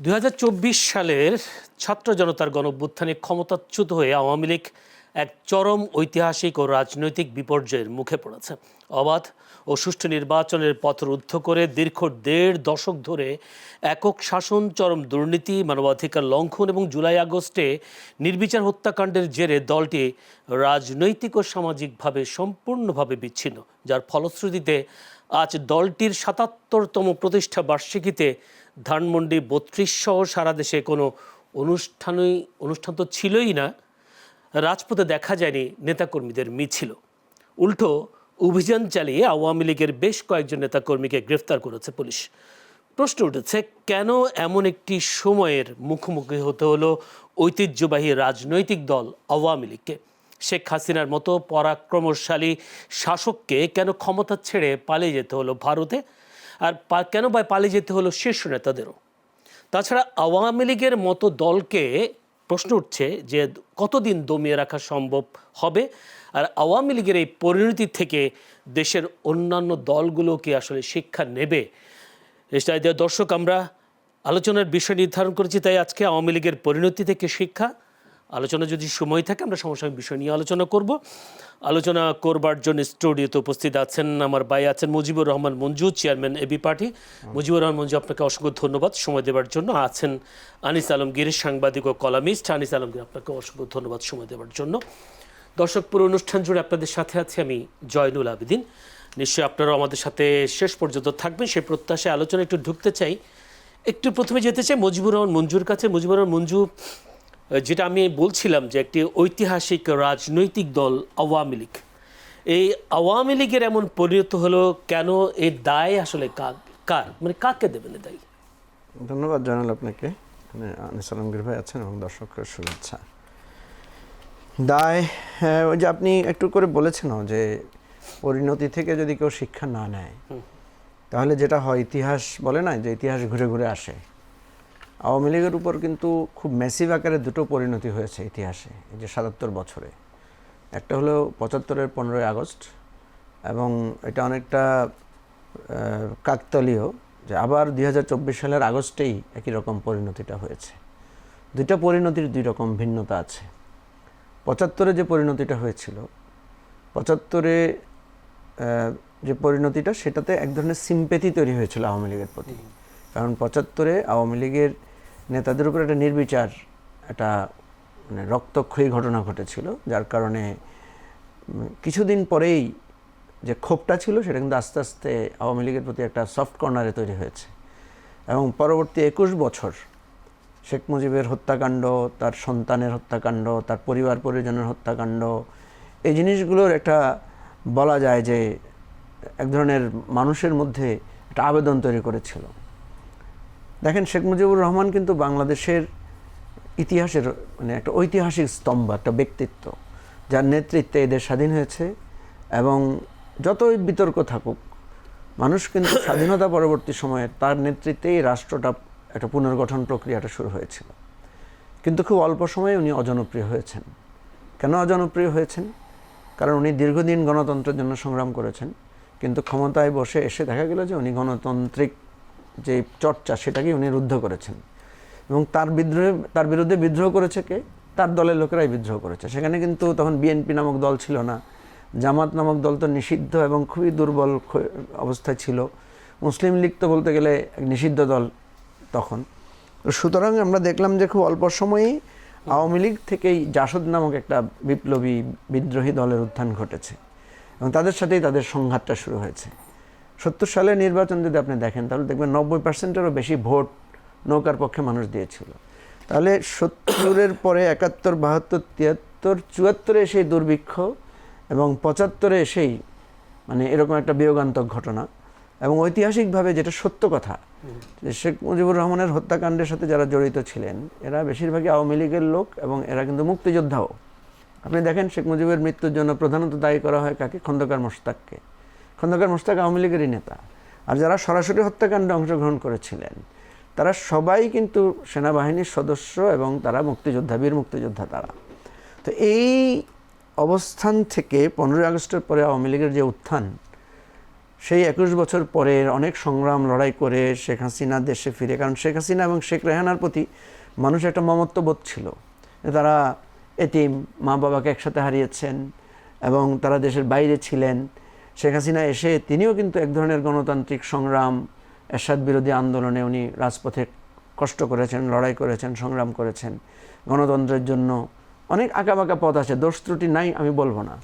সালের ছাত্র জনতার গণঅভ্যুত্থানে ক্ষমতাচ্যুত হয়ে আওয়ামী লীগ এক চরম ঐতিহাসিক ও রাজনৈতিক বিপর্যয়ের মুখে পড়েছে। অবাধ ও সুষ্ঠু নির্বাচনের পথ রুদ্ধ করে দীর্ঘ ১.৫ দশক ধরে একক শাসন, চরম দুর্নীতি, মানবাধিকার লঙ্ঘন এবং জুলাই আগস্টে নির্বিচার হত্যাকাণ্ডের জেরে দলটি রাজনৈতিক ও সামাজিকভাবে সম্পূর্ণভাবে বিচ্ছিন্ন, যার ফলশ্রুতিতে আজ দলটির ৭৭তম প্রতিষ্ঠা বার্ষিকীতে ধানমন্ডি ৩২ সহ সারা দেশে কোনো অনুষ্ঠান তো ছিলই না, রাজপথে দেখা যায়নি নেতাকর্মীদের মিছিল। উল্টো অভিযান চালিয়ে আওয়ামী লীগের বেশ কয়েকজন নেতাকর্মীকে গ্রেফতার করেছে পুলিশ। প্রশ্ন উঠেছে, কেন এমন একটি সময়ের মুখোমুখি হতে হলো ঐতিহ্যবাহী রাজনৈতিক দল আওয়ামী লীগকে? শেখ হাসিনার মতো পরাক্রমশালী শাসককে কেন ক্ষমতা ছেড়ে পালিয়ে যেতে হলো ভারতে? আর কেন বা পালিয়ে যেতে হলো শীর্ষ নেতাদেরও? তাছাড়া আওয়ামী লীগের মতো দলকে প্রশ্ন উঠছে যে কতদিন দমিয়ে রাখা সম্ভব হবে, আর আওয়ামী লীগের এই পরিণতি থেকে দেশের অন্যান্য দলগুলো কি আসলে শিক্ষা নেবে? দর্শক, আমরা আলোচনার বিষয় নির্ধারণ করেছি, তাই আজকে আওয়ামী লীগের পরিণতি থেকে শিক্ষা আলোচনা, যদি সময় থাকে আমরা সমসাময়িক বিষয় নিয়ে আলোচনা করব। আলোচনা করবার জন্য স্টুডিওতে উপস্থিত আছেন আমার ভাই আছেন Mujibur Rahman Manju, chairman AB party. Mujibur Rahman Manju, আপনাকে অসংখ্য ধন্যবাদ সময় দেওয়ার জন্য। আছেন আনিস আলমগীর, সাংবাদিক ও কলামিস্ট। আনিস আলমগীর, আপনাকে অসংখ্য ধন্যবাদ সময় দেওয়ার জন্য। দর্শক, পুরো অনুষ্ঠান জুড়ে আপনাদের সাথে আছি আমি জয়নুল আবেদিন। নিশ্চয়ই আপনারাও আমাদের সাথে শেষ পর্যন্ত থাকবেন সেই প্রত্যাশায় আলোচনা একটু ঢুকতে চাই। একটু প্রথমে যেতে চাই মুজিবুর রহমান মঞ্জুর কাছে। মুজিবুর রহমান মঞ্জু, যেটা আমি বলছিলাম যে একটি ঐতিহাসিক রাজনৈতিক দল আওয়ামী লীগ, এই আওয়ামী লীগের এমন পরিণত হলো কেন? এর দায় আসলে কার, মানে কাকে দেবেন এই দায়? ধন্যবাদ জানাল আপনাকে, আনিস আলমগীর ভাই আছেন এবং দর্শকের শুভেচ্ছা। দায়, ওই যে আপনি একটু করে বলেছেন যে পরিণতি থেকে যদি কেউ শিক্ষা না নেয় তাহলে যেটা হয়, ইতিহাস বলে না যে ইতিহাস ঘুরে ঘুরে আসে। আওয়ামী লীগের উপর কিন্তু খুব ম্যাসিভ আকারে দুটো পরিণতি হয়েছে ইতিহাসে এই যে ৭৭ বছরে। একটা হলো ৭৫-এর 15ই আগস্ট, এবং এটা অনেকটা কাকতালীয় যে আবার ২০২৪ সালের আগস্টেই একই রকম পরিণতিটা হয়েছে। দুইটা পরিণতির দুই রকম ভিন্নতা আছে। ৭৫-এ যে পরিণতিটা হয়েছিল, ৭৫-এ যে পরিণতিটা, সেটাতে এক ধরনের সিম্প্যাথি তৈরি হয়েছিল আওয়ামী লীগের প্রতি। কারণ ৭৫-এ আওয়ামী লীগের নেতাদের উপর একটা নির্বিচার, একটা মানে রক্তক্ষয়ী ঘটনা ঘটেছিল, যার কারণে কিছুদিন পরেই যে ক্ষোভটা ছিল সেটা কিন্তু আস্তে আস্তে আওয়ামী লীগের প্রতি একটা সফট কর্নারে তৈরি হয়েছে। এবং পরবর্তী ২১ বছর শেখ মুজিবের হত্যাকাণ্ড, তার সন্তানের হত্যাকাণ্ড, তার পরিবার পরিজনের হত্যাকাণ্ড, এই জিনিসগুলোর একটা বলা যায় যে এক ধরনের মানুষের মধ্যে একটা আবেদন তৈরি করেছিল। দেখেন, শেখ মুজিবুর রহমান কিন্তু বাংলাদেশের ইতিহাসের মানে একটা ঐতিহাসিক স্তম্ভ, একটা ব্যক্তিত্ব, যার নেতৃত্বে এদের স্বাধীন হয়েছে। এবং যতই বিতর্ক থাকুক, মানুষ কিন্তু স্বাধীনতা পরবর্তী সময়ে তার নেতৃত্বে এই রাষ্ট্রটা একটা পুনর্গঠন প্রক্রিয়াটা শুরু হয়েছিল। কিন্তু খুব অল্প সময়ে উনি অজনপ্রিয় হয়েছেন। কেন অজনপ্রিয় হয়েছেন? কারণ উনি দীর্ঘদিন গণতন্ত্রের জন্য সংগ্রাম করেছেন, কিন্তু ক্ষমতায় বসে এসে দেখা গেল যে উনি গণতান্ত্রিক যে চর্চা সেটাকেই উনি রুদ্ধ করেছেন। এবং তার বিরুদ্ধে বিদ্রোহ করেছে কে? তার দলের লোকেরাই বিদ্রোহ করেছে। সেখানে কিন্তু তখন বিএনপি নামক দল ছিল না, জামাত নামক দল তো নিষিদ্ধ এবং খুবই দুর্বল অবস্থায় ছিল, মুসলিম লীগ তো বলতে গেলে এক নিষিদ্ধ দল তখন। সুতরাং আমরা দেখলাম যে খুব অল্প সময়েই আওয়ামী লীগ থেকেই জাসদ নামক একটা বিপ্লবী বিদ্রোহী দলের উত্থান ঘটেছে এবং তাদের সাথেই তাদের সংঘাতটা শুরু হয়েছে। ৭০ সালের নির্বাচন যদি আপনি দেখেন তাহলে দেখবেন ৯০%-এরও বেশি ভোট নৌকার পক্ষে মানুষ দিয়েছিল। তাহলে ৭০-এর পরে ৭১, ৭২, ৭৩, ৭৪-এ সেই দুর্ভিক্ষ এবং ৭৫-এ এসেই মানে এরকম একটা বিয়োগান্তক ঘটনা। এবং ঐতিহাসিকভাবে যেটা সত্য কথা, যে শেখ মুজিবুর রহমানের হত্যাকাণ্ডের সাথে যারা জড়িত ছিলেন এরা বেশিরভাগই আওয়ামী লীগের লোক, এবং এরা কিন্তু মুক্তিযোদ্ধাও। আপনি দেখেন, শেখ মুজিবের মৃত্যুর জন্য প্রধানত দায়ী করা হয় কাকে? খন্দকার মোশতাককে। খন্দকার মোশতাক আওয়ামী লীগেরই নেতা। আর যারা সরাসরি হত্যাকাণ্ডে অংশগ্রহণ করেছিলেন তারা সবাই কিন্তু সেনাবাহিনীর সদস্য এবং তারা মুক্তিযোদ্ধা, বীর মুক্তিযোদ্ধা তারা। তো এই অবস্থান থেকে 15ই আগস্টের পরে আওয়ামী লীগের যে উত্থান, সেই 21 বছর পরের অনেক সংগ্রাম লড়াই করে শেখ হাসিনা দেশে ফিরে, কারণ শেখ হাসিনা এবং শেখ রেহানার প্রতি মানুষ একটা মমত্ববোধ ছিল, তারা এতিম মা বাবাকে একসাথে হারিয়েছেন এবং তারা দেশের বাইরে ছিলেন। শেখ হাসিনা এসে তিনিও কিন্তু এক ধরনের গণতান্ত্রিক সংগ্রাম, এরশাদ বিরোধী আন্দোলনে উনি রাজপথে কষ্ট করেছেন, লড়াই করেছেন, সংগ্রাম করেছেন গণতন্ত্রের জন্য। অনেক আঁকাবাঁকা পথ আছে, দোষ ত্রুটি নাই আমি বলবো না,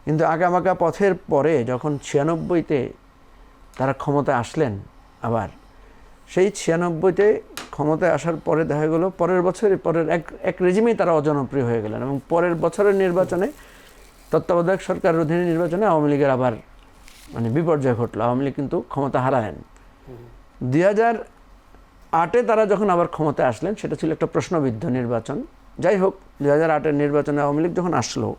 কিন্তু আঁকাবাঁকা পথের পরে যখন 96-তে তারা ক্ষমতায় আসলেন, আবার সেই 96-তে ক্ষমতায় আসার পরে দেখা গেল পরের বছরের পরের এক রেজিমেই তারা অজনপ্রিয় হয়ে গেলেন এবং পরের বছরের নির্বাচনে, তত্ত্বাবধায়ক সরকারের অধীনে নির্বাচনে আওয়ামী লীগের আবার মানে বিপর্যয় ঘটলো। আওয়ামী লীগ কিন্তু ক্ষমতা হারালেন। 2008-এ তারা যখন আবার ক্ষমতায় আসলেন, সেটা ছিল একটা প্রশ্নবিদ্ধ নির্বাচন। যাই হোক, 2008-এর নির্বাচনে আওয়ামী লীগ যখন আসলো,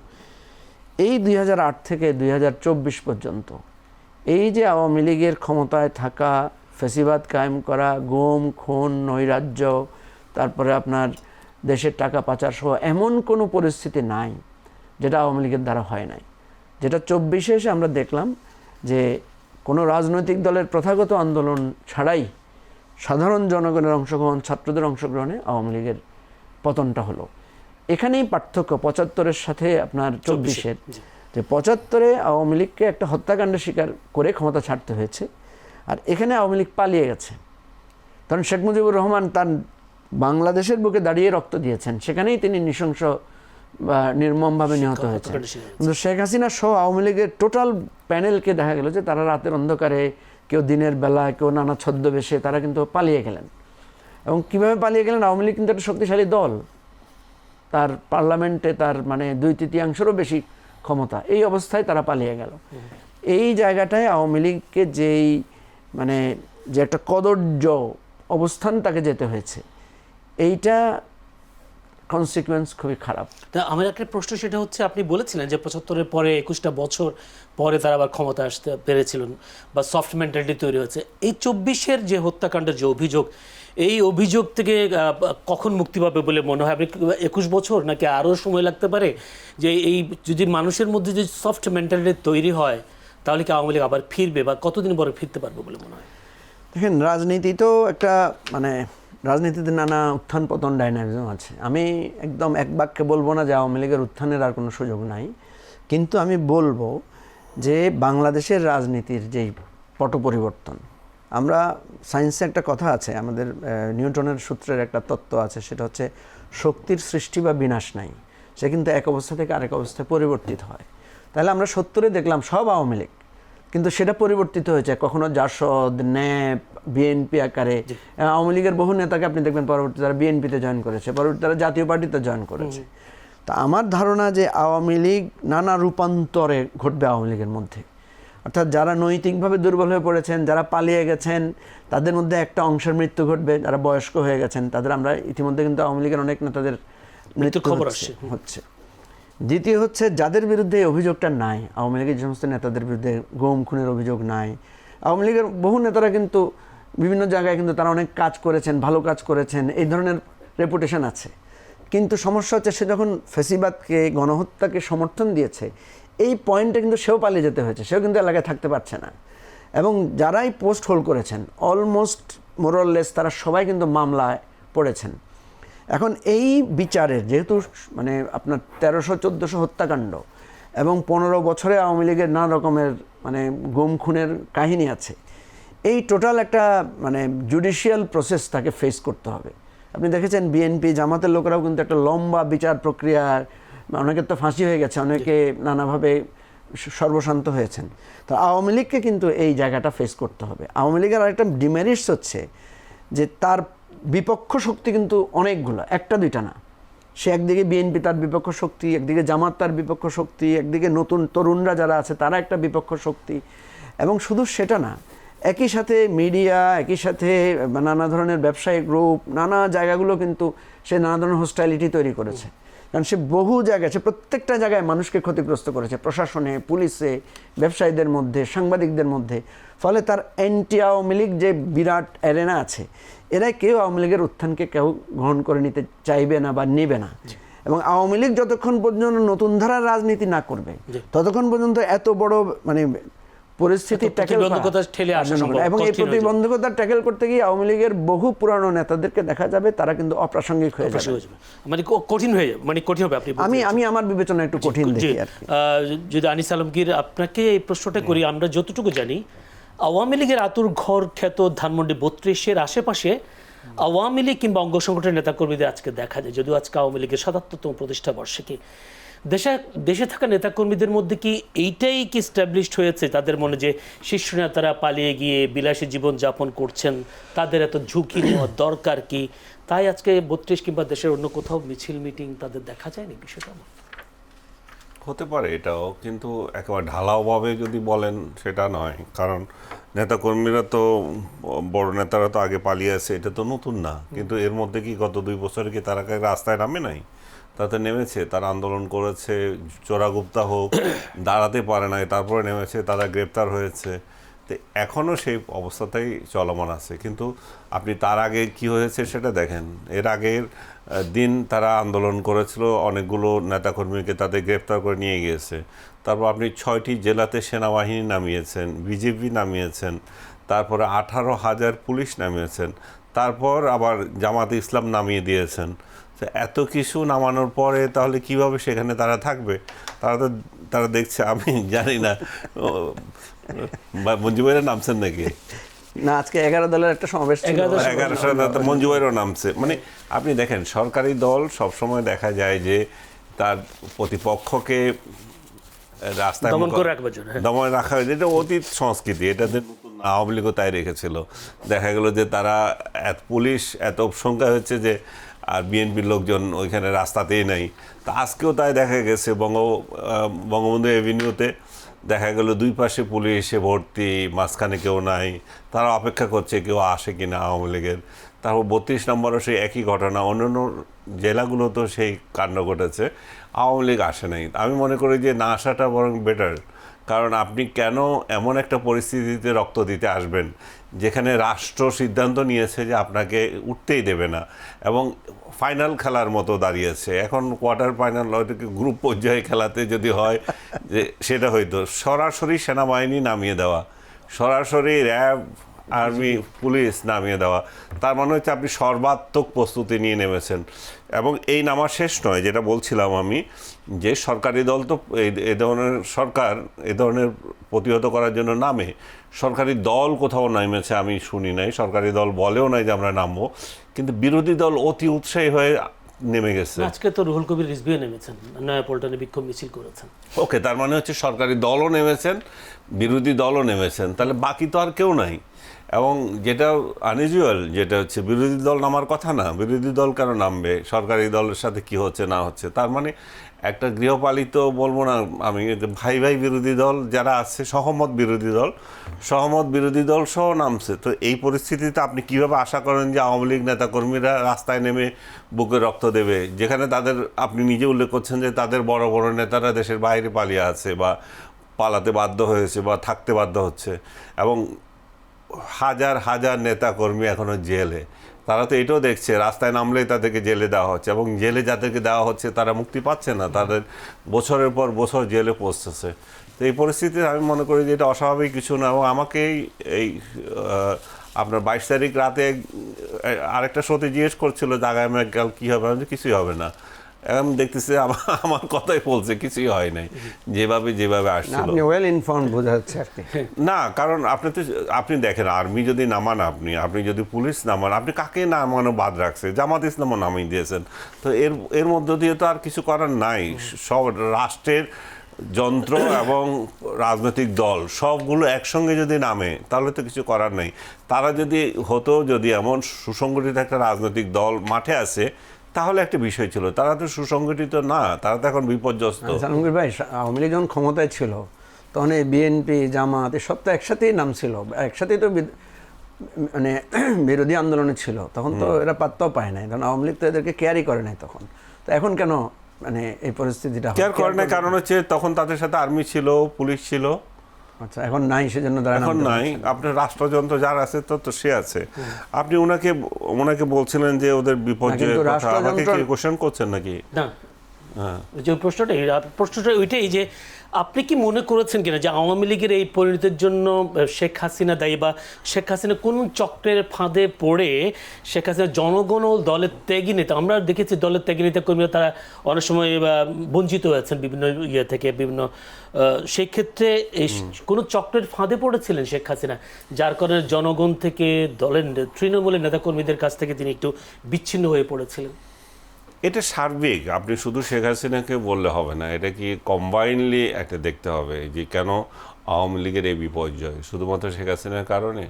এই 2008 থেকে 2024 পর্যন্ত এই যে আওয়ামী লীগের ক্ষমতায় থাকা, ফ্যাসিবাদ কায়েম করা, গুম খুন নৈরাজ্য, তারপরে আপনার দেশের টাকা পাচার সহ এমন কোনো পরিস্থিতি নাই যেটা আওয়ামী লীগের দ্বারা হয় নাই। যেটা 24-এ এসে আমরা দেখলাম যে কোনো রাজনৈতিক দলের প্রথাগত আন্দোলন ছাড়াই সাধারণ জনগণের অংশগ্রহণ, ছাত্রদের অংশগ্রহণে আওয়ামী লীগের পতনটা হলো। এখানেই পার্থক্য 75-এর সাথে আপনার 24-এর, যে 75-এ আওয়ামী লীগকে একটা হত্যাকাণ্ডের শিকার করে ক্ষমতা ছাড়তে হয়েছে, আর এখানে আওয়ামী লীগ পালিয়ে গেছে। কারণ শেখ মুজিবুর রহমান তার বাংলাদেশের বুকে দাঁড়িয়ে রক্ত দিয়েছেন, সেখানেই তিনি নৃশংস বা নির্মমভাবে নিহত হয়েছেন। কিন্তু শেখ হাসিনা সহ আওয়ামী লীগের টোটাল প্যানেলকে দেখা গেল যে তারা রাতের অন্ধকারে, কেউ দিনের বেলা, কেউ নানা ছদ্মবেশে তারা কিন্তু পালিয়ে গেলেন। এবং কীভাবে পালিয়ে গেলেন? আওয়ামী লীগ কিন্তু একটা শক্তিশালী দল, তার পার্লামেন্টে তার মানে 2/3 বেশি ক্ষমতা, এই অবস্থায় তারা পালিয়ে গেল। এই জায়গাটায় আওয়ামী লীগকে যেই মানে যে একটা কদর্য অবস্থান তাকে যেতে হয়েছে, এইটা কনসিকুয়েন্স খুবই খারাপ। তা আমার একটা প্রশ্ন, সেটা হচ্ছে আপনি বলেছিলেন যে 75-এর পরে 21টা বছর পরে তারা আবার ক্ষমতা আসতে পেরেছিলেন বা সফট মেন্টালিটি তৈরি হয়েছে। এই 24-এর যে হত্যাকাণ্ডের যে অভিযোগ, এই অভিযোগ থেকে কখন মুক্তি পাবে বলে মনে হয়? আপনি 21 বছর নাকি আরও সময় লাগতে পারে? যে এই যদি মানুষের মধ্যে যদি সফট মেন্টালিটি তৈরি হয়, তাহলে কি আওয়ামী লীগ আবার ফিরবে বা কতদিন পরে ফিরতে পারবে বলে মনে হয়? দেখেন, রাজনীতি তো একটা মানে রাজনীতিতে নানা উত্থান পতন ডাইনামিজম আছে। আমি একদম এক বাক্যে বলবো না যে আওয়ামী লীগের উত্থানের আর কোনো সুযোগ নাই, কিন্তু আমি বলবো যে বাংলাদেশের রাজনীতির যেই পট পরিবর্তন, আমরা সায়েন্সে একটা কথা আছে, আমাদের নিউটনের সূত্রের একটা তত্ত্ব আছে, সেটা হচ্ছে শক্তির সৃষ্টি বা বিনাশ নাই, সে কিন্তু এক অবস্থা থেকে আরেক অবস্থায় পরিবর্তিত হয়। তাহলে আমরা 70-এ দেখলাম সব আওয়ামী লীগ, কিন্তু সেটা পরিবর্তিত হয়েছে, কখনো জাসদ, ন্যাপ, বিএনপি আকারে। আওয়ামী লীগের বহু নেতাকে আপনি দেখবেন পরবর্তী তারা বিএনপিতে জয়েন করেছে, পরবর্তী তারা জাতীয় পার্টিতে জয়েন করেছে। তা আমার ধারণা যে আওয়ামী লীগ নানা রূপান্তরে ঘটবে আওয়ামী লীগের মধ্যে, অর্থাৎ যারা নৈতিকভাবে দুর্বল হয়ে পড়েছেন, যারা পালিয়ে গেছেন, তাদের মধ্যে একটা অংশের মৃত্যু ঘটবে, যারা বয়স্ক হয়ে গেছেন তাদের, আমরা ইতিমধ্যে কিন্তু আওয়ামী লীগের অনেক নেতাদের মৃত্যুর খবর হচ্ছে। দ্বিতীয় হচ্ছে যাদের বিরুদ্ধে এই অভিযোগটা নাই, আওয়ামী লীগের যে সমস্ত নেতাদের বিরুদ্ধে গুম খুনের অভিযোগ নাই, আওয়ামী লীগের বহু নেতারা কিন্তু বিভিন্ন জায়গায় কিন্তু তারা অনেক কাজ করেছেন, ভালো কাজ করেছেন, এই ধরনের রেপুটেশন আছে। কিন্তু সমস্যা হচ্ছে সে যখন ফ্যাসিবাদকে, গণহত্যাকে সমর্থন দিয়েছে, এই পয়েন্টে কিন্তু সেও পালিয়ে যেতে হয়েছে, সেও কিন্তু এলাকায় থাকতে পারছে না। এবং যারাই পোস্ট হোল্ড করেছেন অলমোস্ট মোরললেস তারা সবাই কিন্তু মামলায় পড়েছেন। এখন এই বিচারের যেহেতু মানে আপনার 1300-1400 হত্যাকাণ্ড এবং 15 বছরে আওয়ামী লীগের নানা রকমের মানে গুম খুনের কাহিনী আছে, এই টোটাল একটা মানে জুডিশিয়াল প্রসেস তাকে ফেস করতে হবে। আপনি দেখেছেন বিএনপি জামাতের লোকেরাও কিন্তু একটা লম্বা বিচার প্রক্রিয়া, অনেকের তো ফাঁসি হয়ে গেছে, অনেকে নানাভাবে সর্বশান্ত হয়েছেন। তো আওয়ামী লীগকে কিন্তু এই জায়গাটা ফেস করতে হবে। আওয়ামী লীগের আরেকটা ডিমেরিটস হচ্ছে যে তার বিপক্ষ শক্তি কিন্তু অনেকগুলো, একটা দুইটা না। সে একদিকে বিএনপি তার বিপক্ষ শক্তি, একদিকে জামাত তার বিপক্ষ শক্তি, একদিকে নতুন তরুণরা যারা আছে তারা একটা বিপক্ষ শক্তি। এবং শুধু সেটা না, একই সাথে মিডিয়া, একই সাথে নানা ধরনের ব্যবসায়িক গ্রুপ, নানা জায়গাগুলো কিন্তু সে নানা ধরনের হোস্টাইলিটি তৈরি করেছে। কারণ সে বহু জায়গায়, সে প্রত্যেকটা জায়গায় মানুষকে ক্ষতিগ্রস্ত করেছে, প্রশাসনে, পুলিশে, ব্যবসায়ীদের মধ্যে, সাংবাদিকদের মধ্যে। ফলে তার অ্যান্টি আওয়ামী লীগ যে বিরাট অ্যারেনা আছে, এরাই কেউ আওয়ামী লীগের উত্থানকে কেউ গ্রহণ করে নিতে চাইবে না বা নেবে না। এবং আওয়ামী লীগ যতক্ষণ পর্যন্ত নতুন ধারার রাজনীতি না করবে, ততক্ষণ পর্যন্ত এত বড় মানে পরিস্থিতি ট্যাকেল প্রতিবন্ধকতা ঠেলে আসা সম্ভব, এবং এই কঠিন হয়ে যাবে। প্রতিবন্ধকতা ট্যাকেল করতে গিয়ে আওয়ামী লীগের বহু পুরানো নেতাদেরকে দেখা যাবে তারা কিন্তু অপ্রাসঙ্গিক হয়ে যাবে। মানে কঠিন হয়ে যাবে, মানে কঠিন হবে। আপনি আমি আমার বিবেচনা একটু কঠিন দেখি আর কি। যদি আনিস আলমগীর আপনাকে এই প্রশ্নটা করি, আমরা যতটুকু জানি আওয়ামী লীগের আতুর ঘর খ্যাত ধানমন্ডি 32-এর আশেপাশে আওয়ামী লীগ কিংবা অঙ্গ সংগঠনের নেতাকর্মীদের আজকে দেখা যায়, যদিও আজকে আওয়ামী লীগের ৭৭তম প্রতিষ্ঠা বার্ষিকী। দেশে থাকা নেতাকর্মীদের মধ্যে কি এইটাই কি স্ট্যাবলিশড হয়েছে তাদের মনে, যে শীর্ষ নেতারা পালিয়ে গিয়ে বিলাসী জীবন যাপন করছেন, তাদের এত ঝুঁকি নেওয়ার দরকার কি? তাই আজকে 32 কিংবা দেশের অন্য কোথাও মিছিল মিটিং তাদের দেখা যায়নি? বিষয়টা হতে পারে এটাও, কিন্তু একেবারে ঢালাওভাবে যদি বলেন সেটা নয়। কারণ নেতাকর্মীরা তো, বড় নেতারা তো আগে পালিয়ে আছে, এটা তো নতুন না। কিন্তু এর মধ্যে কি গত 2 বছরে কি তারা রাস্তায় নামে নাই? তাতে নেমেছে, তারা আন্দোলন করেছে, চোরাগুপ্তা হোক, দাঁড়াতে পারে নাই, তারপরে নেমেছে, তারা গ্রেপ্তার হয়েছে। তো এখনও সেই অবস্থাতেই চলমান আছে। কিন্তু আপনি তার আগে কি হয়েছে সেটা দেখেন। এর আগের দিন তারা আন্দোলন করেছিল, অনেকগুলো নেতাকর্মীকে তাদের গ্রেপ্তার করে নিয়ে গিয়েছে। তারপর আপনি 6টি জেলাতে সেনাবাহিনী নামিয়েছেন, বিজেপি নামিয়েছেন, তারপরে 18,000 পুলিশ নামিয়েছেন, তারপর আবার জামাতে ইসলাম নামিয়ে দিয়েছেন। তো এত কিছু নামানোর পরে তাহলে কিভাবে সেখানে তারা থাকবে? তারা দেখছে, আমি জানি না মঞ্জু ভাইরা নামছেন নাকি না, আজকে 11 দলের একটা সমাবেশ ছিল, 11 মঞ্জু ভাইরাও নামছে। মানে আপনি দেখেন, সরকারি দল সবসময় দেখা যায় যে তার প্রতিপক্ষকে রাস্তায় দমনে রাখা হয়েছে। এটা অতীত সংস্কৃতি, এটাতে নতুন আওয়ামী লীগও তাই রেখেছিল। দেখা গেল যে তারা পুলিশ এত সংখ্যা হচ্ছে যে আর বিএনপির লোকজন ওইখানে রাস্তাতেই নাই। তা আজকেও তাই দেখা গেছে, বঙ্গবন্ধু এভিনিউতে দেখা গেল 2 পাশে পুলিশ এসে ভর্তি, মাঝখানে কেউ নাই, তারা অপেক্ষা করছে কেউ আসে কিনা আওয়ামী লীগের। তারপর 32 নম্বরও সেই একই ঘটনা, অন্যান্য জেলাগুলোতেও সেই কাণ্ড ঘটেছে, আওয়ামী লীগ আসে নাই। আমি মনে করি যে না আসাটা বরং বেটার। কারণ আপনি কেন এমন একটা পরিস্থিতিতে রক্ত দিতে আসবেন যেখানে রাষ্ট্র সিদ্ধান্ত নিয়েছে যে আপনাকে উঠতেই দেবে না, এবং ফাইনাল খেলার মতো দাঁড়িয়েছে। এখন কোয়ার্টার ফাইনাল হয়তো গ্রুপ পর্যায়ে খেলাতে যদি হয় যে সেটা হয়তো সরাসরি সেনাবাহিনী নামিয়ে দেওয়া, সরাসরি র্যাব, আর্মি, পুলিশ নামিয়ে দেওয়া, তার মানে হচ্ছে আপনি সর্বাত্মক প্রস্তুতি নিয়ে নেমেছেন। এবং এই নামা শেষ নয়, যেটা বলছিলাম আমি, যে সরকারি দল তো এই ধরনের সরকার এ ধরনের প্রতিহত করার জন্য নামে, সরকারি দল কোথাও নেমেছে আমি শুনি নাই, সরকারি দল বলেও নাই যে আমরা নামবো, কিন্তু বিরোধী দল অতি উৎসাহী হয়ে নেমে গেছে। আজকে তো রুহুল কবির রিজভিও নেমেছেন, নয়াপল্টনে বিক্ষোভ মিছিল করেছেন। ওকে, তার মানে হচ্ছে সরকারি দলও নেমেছেন, বিরোধী দলও নেমেছেন, তাহলে বাকি তো আর কেউ নাই। এবং যেটা আনইউজুয়াল, যেটা হচ্ছে বিরোধী দল নামার কথা না, বিরোধী দল কেন নামবে? সরকারি দলের সাথে কি হচ্ছে না হচ্ছে, তার মানে একটা গৃহপালিত বলবো না আমি, ভাই ভাই বিরোধী দল যারা আছে, সহমত বিরোধী দল সহ নামছে। তো এই পরিস্থিতিতে আপনি কিভাবে আশা করেন যে আওয়ামী লীগ নেতাকর্মীরা রাস্তায় নেমে বুকে রক্ত দেবে, যেখানে তাদের, আপনি নিজে উল্লেখ করছেন যে তাদের বড় বড় নেতারা দেশের বাইরে পালিয়ে আছে বা পালাতে বাধ্য হয়েছে বা থাকতে বাধ্য হচ্ছে, এবং হাজার হাজার নেতাকর্মী এখনও জেলে। তারা তো এটাও দেখছে রাস্তায় নামলেই তাদেরকে জেলে দেওয়া হচ্ছে, এবং জেলে যাদেরকে দেওয়া হচ্ছে তারা মুক্তি পাচ্ছে না, তাদের বছরের পর বছর জেলে পৌঁছতেছে। তো এই পরিস্থিতিতে আমি মনে করি যে এটা অস্বাভাবিক কিছু না। এবং আমাকেই এই আপনার 22 তারিখ রাতে আরেকটা শোতে জিজ্ঞেস করছিল যে আগামীকাল কী হবে, আমি কিছুই হবে না। এখন দেখতেছি আমার কথাই বলছে, কিছুই হয় নাই, যেভাবে আসছিল। আপনি ওয়েল ইনফর্মড বোঝা যাচ্ছে আর কি। না, কারণ আপনি দেখেন, আর্মি যদি নামান, আপনি যদি পুলিশ নামান, আপনি কাকে নামানো বাদ রাখছে? জামাত ইসলামও নামিয়ে দিয়েছেন। তো এর মধ্য দিয়ে তো আর কিছু করার নাই। সব রাষ্ট্রের যন্ত্র এবং রাজনৈতিক দল সবগুলো একসঙ্গে যদি নামে তাহলে তো কিছু করার নেই। তারা যদি এমন সুসংগঠিত একটা রাজনৈতিক দল মাঠে আছে তাহলে একটা বিষয় ছিল। তারা তো সুসংগঠিত না, তারা তো এখন বিপর্যস্ত। আলমগীর ভাই, আওয়ামী লীগ যখন ক্ষমতায় ছিল তখন এই বিএনপি, জামাত সব তো একসাথেই নামছিল, একসাথেই তো মানে বিরোধী আন্দোলনে ছিল। তখন তো এরা পাত্তাও পায় নাই, কারণ আওয়ামী লীগ তো এদেরকে কেয়ারই করে নাই তখন। তো এখন কেন মানে এই পরিস্থিতিটা কেয়ার করে না? কারণ হচ্ছে তখন তাদের সাথে আর্মি ছিল, পুলিশ ছিল। আচ্ছা, এখন নাই, সেজন্য এখন নাই। আপনার রাষ্ট্রযন্ত্র যার আছে তো সে আছে। আপনি ওনাকে বলছিলেন যে ওদের বিপর্যয়ের কথা, আমাকে কি কোশ্চেন করছেন নাকি? না, যে প্রশ্নটা ওইটাই যে আপনি কি মনে করেছেন কিনা যে আওয়ামী লীগের এই পরিণতির জন্য শেখ হাসিনা দায়ী, বা শেখ হাসিনা কোন চক্রের ফাঁদে পড়ে শেখ হাসিনা জনগণ ও দলের ত্যাগী নেতা, আমরা দেখেছি দলের ত্যাগী নেতা কর্মীরা তারা অনেক সময় বঞ্চিত হয়েছেন বিভিন্ন ইয়ে থেকে, বিভিন্ন সেই ক্ষেত্রে কোন চক্রের ফাঁদে পড়েছিলেন শেখ হাসিনা, যার কারণে জনগণ থেকে দলের তৃণমূলের নেতাকর্মীদের কাছ থেকে তিনি একটু বিচ্ছিন্ন হয়ে পড়েছিলেন? এটা সার্বিক, আপনি শুধু শেখ হাসিনাকে বললে হবে না, এটা কি কম্বাইনলি একটা দেখতে হবে যে কেন আওয়ামী লীগের এই বিপর্যয় শুধুমাত্র শেখ হাসিনার কারণে,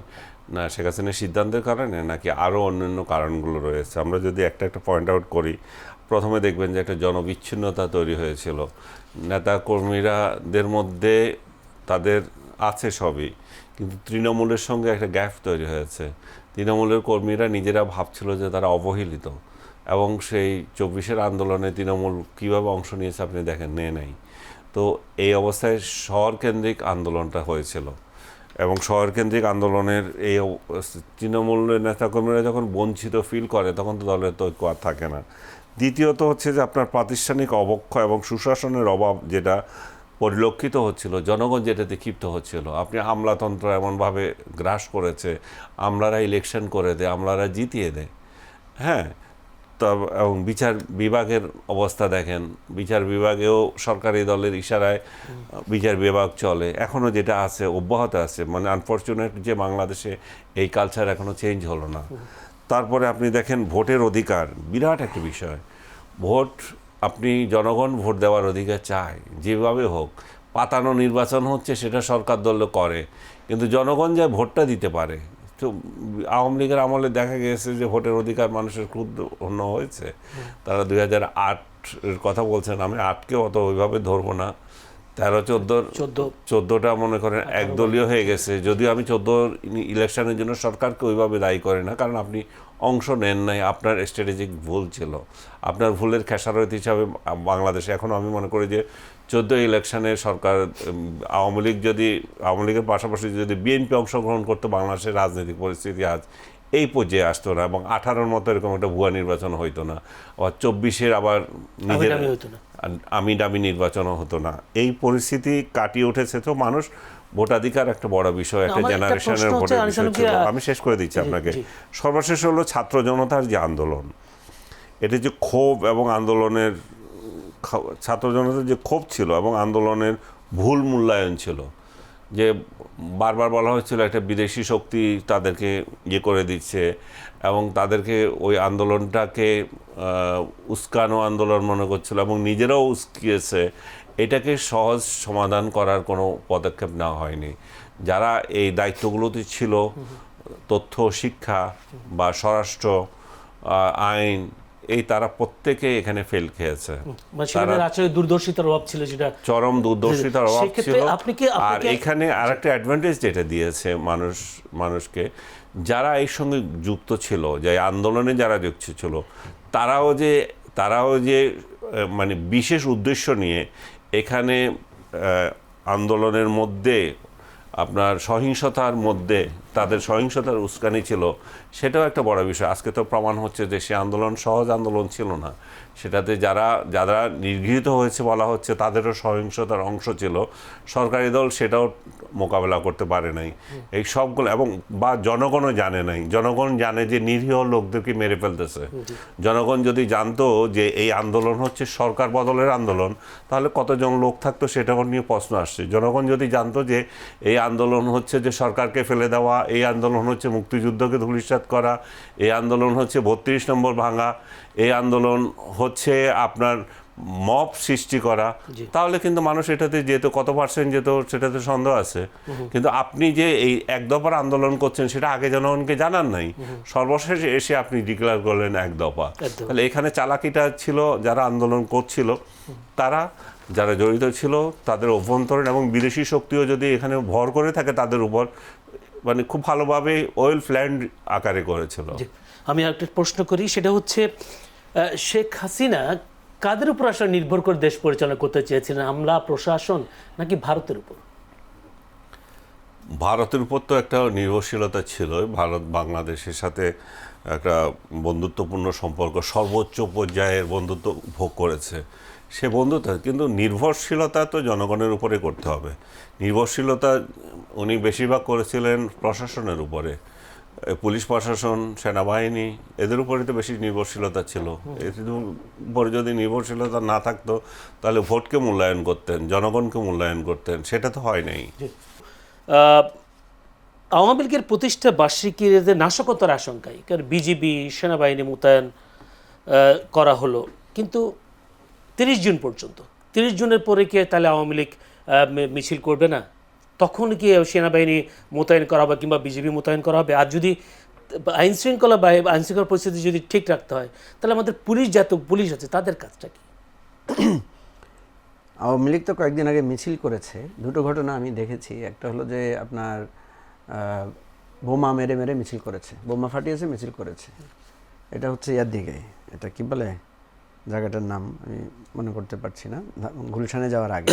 না শেখ হাসিনার সিদ্ধান্তের কারণে, নাকি আরও অন্যান্য কারণগুলো রয়েছে। আমরা যদি একটা একটা পয়েন্ট আউট করি, প্রথমে দেখবেন যে একটা জনবিচ্ছিন্নতা তৈরি হয়েছিল, নেতা কর্মীরাদের মধ্যে তাদের আছে সবই, কিন্তু তৃণমূলের সঙ্গে একটা গ্যাপ তৈরি হয়েছে। তৃণমূলের কর্মীরা নিজেরা ভাবছিল যে তারা অবহেলিত, এবং সেই 24-এর আন্দোলনে তৃণমূল কীভাবে অংশ নিয়েছে আপনি দেখেন, নেয় নাই। তো এই অবস্থায় শহরকেন্দ্রিক আন্দোলনটা হয়েছিল, এবং শহরকেন্দ্রিক আন্দোলনের এই তৃণমূলের নেতাকর্মীরা যখন বঞ্চিত ফিল করে তখন তো দলের তো ঐক্য আর থাকে না। দ্বিতীয়ত হচ্ছে যে আপনার প্রাতিষ্ঠানিক অবক্ষয় এবং সুশাসনের অভাব যেটা পরিলক্ষিত হচ্ছিল, জনগণ যেটাতে ক্ষিপ্ত হচ্ছিল। আপনি আমলাতন্ত্র এমনভাবে গ্রাস করেছে, আমলারা ইলেকশন করে দেয়, আমলারা জিতিয়ে দেয়। হ্যাঁ, এবং বিচার বিভাগের অবস্থা দেখেন, বিচার বিভাগেও সরকারি দলের ইশারায় বিচার বিভাগ চলে, এখনও যেটা আছে অব্যাহত আছে। মানে আনফর্চুনেট যে বাংলাদেশে এই কালচার এখনও চেঞ্জ হলো না। তারপরে আপনি দেখেন ভোটের অধিকার বিরাট একটা বিষয়। ভোট, আপনি জনগণ ভোট দেওয়ার অধিকার চায়, যেভাবে হোক। পাতানো নির্বাচন হচ্ছে, সেটা সরকার দল করে, কিন্তু জনগণ যা ভোটটা দিতে পারে। তো আওয়ামী লীগের আমলে দেখা গেছে যে ভোটের অধিকার মানুষের ক্ষুণ্ণ হয়েছে। তারা 2008-এর কথা বলছেন, আমি 8-কে অত ওইভাবে ধরবো না, 13-14টা মনে করেন একদলীয় হয়ে গেছে। যদিও আমি 14 ইলেকশনের জন্য সরকারকে ওইভাবে দায়ী করি না, কারণ আপনি অংশ নেন নাই, আপনার স্ট্র্যাটেজিক ভুল ছিল। আপনার ভুলের খেসারত হিসাবে বাংলাদেশে এখন আমি মনে করি যে 14 ইলেকশনে সরকার, আওয়ামী লীগের পাশাপাশি যদি বিএনপি অংশগ্রহণ করতো, বাংলাদেশের রাজনৈতিক পরিস্থিতি আজ এই পর্যায়ে আসতো না, এবং 18-র মতো এরকম একটা ভুয়া নির্বাচন হইতো না, আবার 24-এর আবার নিজের আমি দামি নির্বাচনও হতো না। এই পরিস্থিতি কাটিয়ে উঠেছে। তো মানুষ ভোটাধিকার একটা বড় বিষয়, একটা জেনারেশনের ভোটের বিষয় ছিল। আমি শেষ করে দিচ্ছি আপনাকে। সর্বশেষ হলো ছাত্র জনতার যে আন্দোলন, এটা যে ক্ষোভ এবং আন্দোলনের, ছাত্র জনতার যে ক্ষোভ ছিল এবং আন্দোলনের ভুল মূল্যায়ন ছিল, যে বারবার বলা হচ্ছিল একটা বিদেশি শক্তি তাদেরকে ইয়ে করে দিচ্ছে, এবং তাদেরকে ওই আন্দোলনটাকে উস্কানো আন্দোলন মনে করছিল, এবং নিজেরাও উস্কিয়েছে। এটাকে সহজ সমাধান করার কোনো পদক্ষেপ নেওয়া হয়নি। যারা এই দায়িত্বগুলোতে ছিল, তথ্য, শিক্ষা বা স্বরাষ্ট্র, আইন, এই তারা প্রত্যেকে এখানে ফেল খেয়েছে। দূরদর্শিতার অভাব ছিল, যেটা চরম দূরদর্শিতার অভাব ছিল। আর এখানে আরেকটা অ্যাডভান্টেজ যেটা দিয়েছে মানুষকে, যারা এই সঙ্গে যুক্ত ছিল, যে আন্দোলনে যারা যুক্ত ছিল, তারাও যে মানে বিশেষ উদ্দেশ্য নিয়ে এখানে আন্দোলনের মধ্যে আপনার সহিংসতার মধ্যে তাদের সহিংসতার উস্কানি ছিল, সেটাও একটা বড় বিষয়। আজকে তো প্রমাণ হচ্ছে যে সে আন্দোলন সহজ আন্দোলন ছিল না, সেটাতে যারা নিগৃহীত হয়েছে বলা হচ্ছে তাদেরও সহিংসতার অংশ ছিল। সরকারি দল সেটাও মোকাবেলা করতে পারে নাই, এই সবগুলো। এবং বা জনগণও জানে নাই, জনগণ জানে যে নিরীহ লোকদেরকে মেরে ফেলতেছে। জনগণ যদি জানতো যে এই আন্দোলন হচ্ছে সরকার বদলের আন্দোলন, তাহলে কতজন লোক থাকতো সেটাও নিয়ে প্রশ্ন আসছে। জনগণ যদি জানতো যে এই আন্দোলন হচ্ছে যে সরকারকে ফেলে দেওয়া, এই আন্দোলন হচ্ছে মুক্তিযুদ্ধকে ধূলিসাৎ করা, এই আন্দোলন হচ্ছে 32 নম্বর ভাঙা, এই আন্দোলন হচ্ছে আপনার মব সৃষ্টি করা, তাহলে কিন্তু মানুষ এটাতে যেত, কত পার্সেন্ট যেত সেটাতে সন্দেহ আছে। কিন্তু আপনি যে এই এক দফার আন্দোলন করছেন সেটা আগে জনগণকে জানান নাই, সর্বশেষে এসে আপনি ডিক্লেয়ার করলেন এক দফা। তাহলে এখানে চালাকিটা ছিল যারা আন্দোলন করছিল, যারা জড়িত ছিল তাদের অভ্যন্তরীণ, এবং বিদেশি শক্তিও যদি এখানে ভর করে থাকে তাদের উপর, মানে খুব ভালোভাবে ওয়েল প্ল্যান্ড আকারে করেছিল। আমি একটা প্রশ্ন করি, সেটা হচ্ছে শেখ হাসিনা কাদের উপর আসলে নির্ভর করে দেশ পরিচালনা করতে চেয়েছিলেন, আমলা, প্রশাসন, নাকি ভারতের উপর? ভারতের উপর তো একটা নির্ভরশীলতা ছিল। ভারত বাংলাদেশের সাথে একটা বন্ধুত্বপূর্ণ সম্পর্ক, সর্বোচ্চ পর্যায়ের বন্ধুত্ব ভোগ করেছে। সে বন্ধুত্ব কিন্তু নির্ভরশীলতা তো জনগণের উপরে করতে হবে। নির্ভরশীলতা উনি বেশিরভাগ করেছিলেন প্রশাসনের উপরে, পুলিশ প্রশাসন, সেনাবাহিনী, এদের উপরে তো বেশি নির্ভরশীলতা ছিল। এদের উপরে যদি নির্ভরশীলতা না থাকতো তাহলে ভোটকে মূল্যায়ন করতেন, জনগণকে মূল্যায়ন করতেন, সেটা তো হয় নাই। আওয়ামী লীগের প্রতিষ্ঠা বার্ষিকীর যে নাশকতার আশঙ্কায় কারণ বিজিবি সেনাবাহিনী মোতায়েন করা হলো, কিন্তু 30 জুন পর্যন্ত, 30 জুনের পরে কি তাহলে আওয়ামী লীগ মিছিল করবে না? তখন কি সেনাবাহিনী মোতায়েন করা হবে কিংবা বিজিবি মোতায়েন করা হবে? আর যদি আইনশৃঙ্খলা বা আইনশৃঙ্খলা পরিস্থিতি যদি ঠিক রাখতে হয় তাহলে আমাদের পুলিশ আছে, তাদের কাজটা কি? আওয়ামী লীগ তো কয়েকদিন আগে মিছিল করেছে, দুটো ঘটনা আমি দেখেছি। একটা হলো যে আপনার বোমা মেরে মেরে মিছিল করেছে, বোমা ফাটিয়েছে, মিছিল করেছে। এটা হচ্ছে ইয়ার দিকে, এটা কি বলে জায়গাটার নাম আমি মনে করতে পারছি না, গুলশানে যাওয়ার আগে।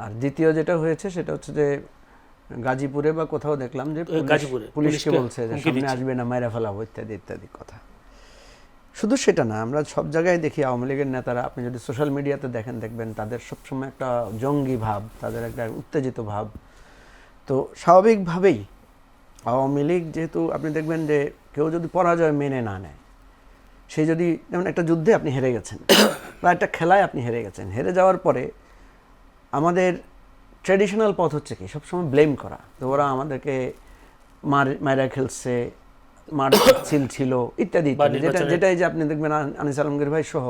আর দ্বিতীয় যেটা হয়েছে সেটা হচ্ছে যে গাজীপুরে বা কোথাও দেখলাম যে পুলিশকে বলছে যে সামনে আসবে না, মাইরা ফেলাবো, ইত্যাদি ইত্যাদি কথা। শুধু সেটা না, আমরা সব জায়গায় দেখি আওয়ামী লীগের নেতারা, আপনি যদি সোশ্যাল মিডিয়াতে দেখবেন তাদের সবসময় একটা জঙ্গি ভাব, তাদের একটা উত্তেজিত ভাব। তো স্বাভাবিকভাবেই আওয়ামী লীগ যেহেতু আপনি দেখবেন যে কেউ যদি পরাজয় মেনে না নেয়, সেই যদি যেমন একটা যুদ্ধে আপনি হেরে গেছেন বা একটা খেলায় আপনি হেরে গেছেন, হেরে যাওয়ার পরে আমাদের ট্র্যাডিশনাল পথ হচ্ছে কি সবসময় ব্লেম করা, তো ওরা আমাদেরকে মায়েরা খেলছে, মার ছিল ছিল ইত্যাদি ইত্যাদি, যেটাই যে আপনি দেখবেন আনিস আলমগীর ভাই সহ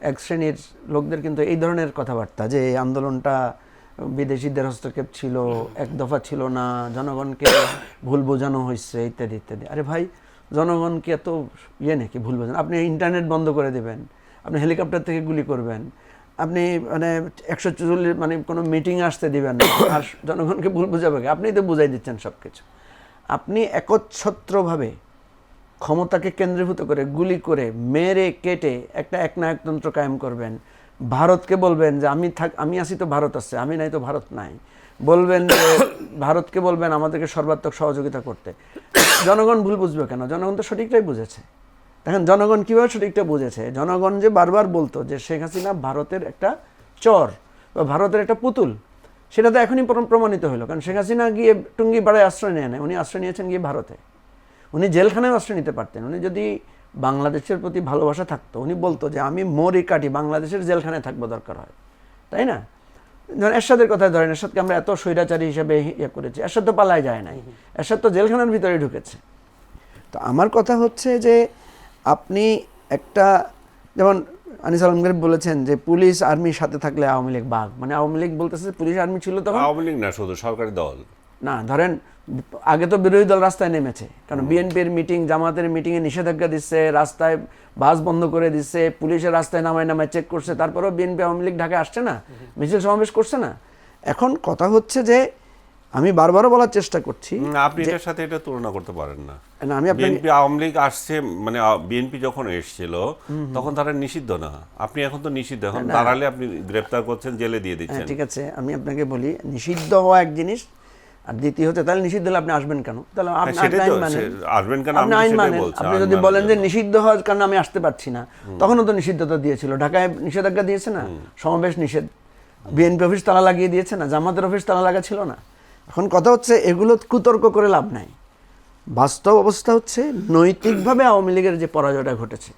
এক শ্রেণীর লোকদের কিন্তু এই ধরনের কথাবার্তা, যে আন্দোলনটা বিদেশিদের হস্তক্ষেপ ছিল, এক দফা ছিল না, জনগণকে ভুল বোঝানো হয়েছে ইত্যাদি ইত্যাদি। আরে ভাই, জনগণকে এত নাকি ভুল বোঝানো? আপনি ইন্টারনেট বন্ধ করে দেবেন, আপনি হেলিকপ্টার থেকে গুলি করবেন, আপনি মানে 140 মানে কোনো মিটিং আসতে দিবেন না, আর জনগণকে ভুল বোঝাবে? আপনিই তো বুঝাই দিচ্ছেন সব কিছু। আপনি একচ্ছত্রভাবে ক্ষমতাকে কেন্দ্রীভূত করে গুলি করে মেরে কেটে একটা একনায়কতন্ত্র কায়েম করবেন, ভারতকে বলবেন যে আমি আছি তো ভারত আছে, আমি নাই তো ভারত নাই, বলবেন যে ভারতকে বলবেন আমাদেরকে সর্বাত্মক সহযোগিতা করতে। জনগণ ভুল বুঝবে কেন? জনগণ তো সঠিকটাই বুঝেছে। দেখেন জনগণ কীভাবে সঠিকটা বুঝেছে। জনগণ যে বারবার বলতো যে শেখ হাসিনা ভারতের একটা চর বা ভারতের একটা পুতুল, সেটা তো এখনই প্রমাণিত হলো। কারণ শেখ হাসিনা গিয়ে টুঙ্গি পাড়ায় আশ্রয় নেয় না, উনি আশ্রয় নিয়েছেন গিয়ে ভারতে। উনি জেলখানায় আশ্রয় নিতে পারতেন। উনি যদি বাংলাদেশের প্রতি ভালোবাসা থাকতো, উনি বলতো যে আমি মরি কাটি বাংলাদেশের জেলখানায় থাকবো দরকার হয়, তাই না? ধরেন এরশাদের কথা ধরেন, এরশাদকে আমরা এত স্বৈরাচারী হিসেবে করেছি, এরশাদ তো পালায় যায় নাই, এরশাদ তো জেলখানার ভিতরে ঢুকেছে। তো আমার কথা হচ্ছে যে আপনি একটা, যেমন আনিস আলমগীর বলেছেন যে পুলিশ আর্মির সাথে থাকলে আওয়ামী লীগ বাঘ, মানে আওয়ামী লীগ বলতেছে পুলিশ আর্মি ছিল তখন। আওয়ামী লীগ না, শুধু সরকারি দল না, ধরেন আগে তো বিরোধী দল রাস্তায় নেমেছে, কারণ বিএনপির মিটিং, জামাতের মিটিংয়ে নিষেধাজ্ঞা দিচ্ছে, রাস্তায় বাস বন্ধ করে দিচ্ছে, পুলিশের রাস্তায় নামায় চেক করছে, তারপরেও বিএনপি আওয়ামী লীগ ঢাকায় আসছে না, মিছিল সমাবেশ করছে না। এখন কথা হচ্ছে যে আমি বারবারও বলার চেষ্টা করছি, আপনি এটার সাথে এটা তুলনা করতে পারেন না। আমি বিএনপি আওয়ামী লীগ আসছে, মানে বিএনপি যখন এসেছিল তখন তারা নিষিদ্ধ না, আপনি এখন তো নিষিদ্ধ, এখন দাঁড়ালে আপনি গ্রেপ্তার করছেন, জেলে দিয়ে দিচ্ছেন। ঠিক আছে, আমি আপনাকে বলি নিষিদ্ধ হওয়া এক জিনিস, আর দ্বিতীয় হচ্ছে তাহলে নিষিদ্ধ হলে আপনি আসবেন কেন? তাহলে আপনি আসবেন কেন? আপনি আইন মানেন। আপনি যদি বলেন যে নিষিদ্ধ হওয়ার কারণে আমি আসতে পারছি না, তখনও তো নিষিদ্ধতা দিয়েছিল, ঢাকায় নিষেধাজ্ঞা দিয়েছে না, সমাবেশ নিষেধ, বিএনপি অফিস তালা লাগিয়ে দিয়েছে না, জামাতের অফিস তালা লাগা ছিল না। এখন কথা হচ্ছে এগুলো কুতর্ক করে লাভ নাই। বাস্তব অবস্থা হচ্ছে নৈতিকভাবে আওয়ামী লীগের যে পরাজয়টা ঘটেছে,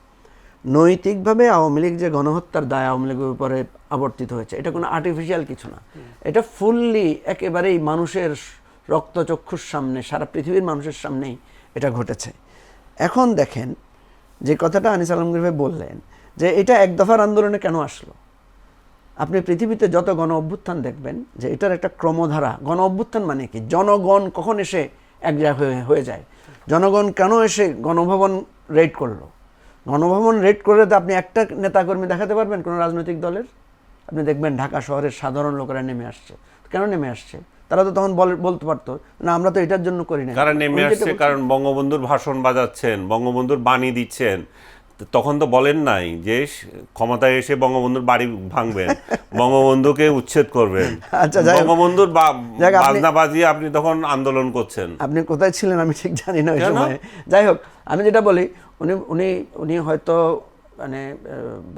নৈতিকভাবে আওয়ামী লীগ যে গণহত্যার দায় আওয়ামী লীগের উপরে আবর্তিত হয়েছে, এটা কোনো আর্টিফিশিয়াল কিছু না, এটা ফুললি একেবারেই মানুষের রক্তচক্ষুর সামনে, সারা পৃথিবীর মানুষের সামনেই এটা ঘটেছে। এখন দেখেন যে কথাটা আনিস আলমগীর ভাই বললেন যে এটা এক দফার আন্দোলনে কেন আসলো, আপনি পৃথিবীতে যত গণ অভ্যুত্থান দেখবেন যে এটার একটা ক্রমধারা। গণ অভ্যুত্থান মানে কি? জনগণ কখন এসে এক জায়গায় হয়ে যায়? জনগণ কেন এসে গণভবন রেড করলো? গণভবন রেড করলে তো আপনি একটা নেতাকর্মী দেখাতে পারবেন কোনো রাজনৈতিক দলের? আপনি দেখবেন ঢাকা শহরের সাধারণ লোকেরা নেমে আসছে। কেন নেমে আসছে? তারা তো তখন বলতে পারতো না আমরা তো এটার জন্য করি না। কারণ নেমে আসছে, কারণ বঙ্গবন্ধুর ভাষণ বাজাচ্ছেন, বঙ্গবন্ধুর বাণী দিচ্ছেন, তখন তো বলেন নাই যে ক্ষমতায় এসে বঙ্গবন্ধুর বাড়ি ভাঙবেন, বঙ্গবন্ধুকে উচ্ছেদ করবেন। আচ্ছা, যাই হোক। বঙ্গবন্ধুর যাক, বাজনা বাজিয়ে আপনি তখন আন্দোলন করছেন। আপনি কোথায় ছিলেন আমি ঠিক জানি না ওই সময়। যাই হোক, আমি যেটা বলি, উনি উনি উনি হয়তো মানে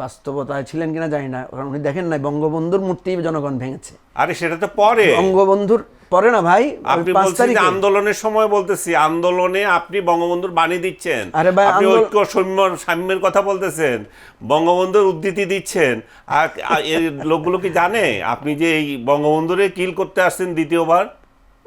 বাস্তবতায় ছিলেন কিনা জানি না, কারণ উনি দেখেন নাই বঙ্গবন্ধুর মূর্তি জনগণ ভেঙেছে। আরে সেটা তো পরে, বঙ্গবন্ধুর পরে না ভাই, আপনি 5 বলছেন যে আন্দোলনের সময়, বলতেছি আন্দোলনে আপনি বঙ্গবন্ধুর বাণী দিচ্ছেন, আরে ভাই, আপনি ঐক্য সাম্যের কথা বলতেছেন, বঙ্গবন্ধুর উদ্ধৃতি দিচ্ছেন। আর এই লোকগুলো কি জানে আপনি যে এই বঙ্গবন্ধুরে কিল করতে আসছেন দ্বিতীয়বার?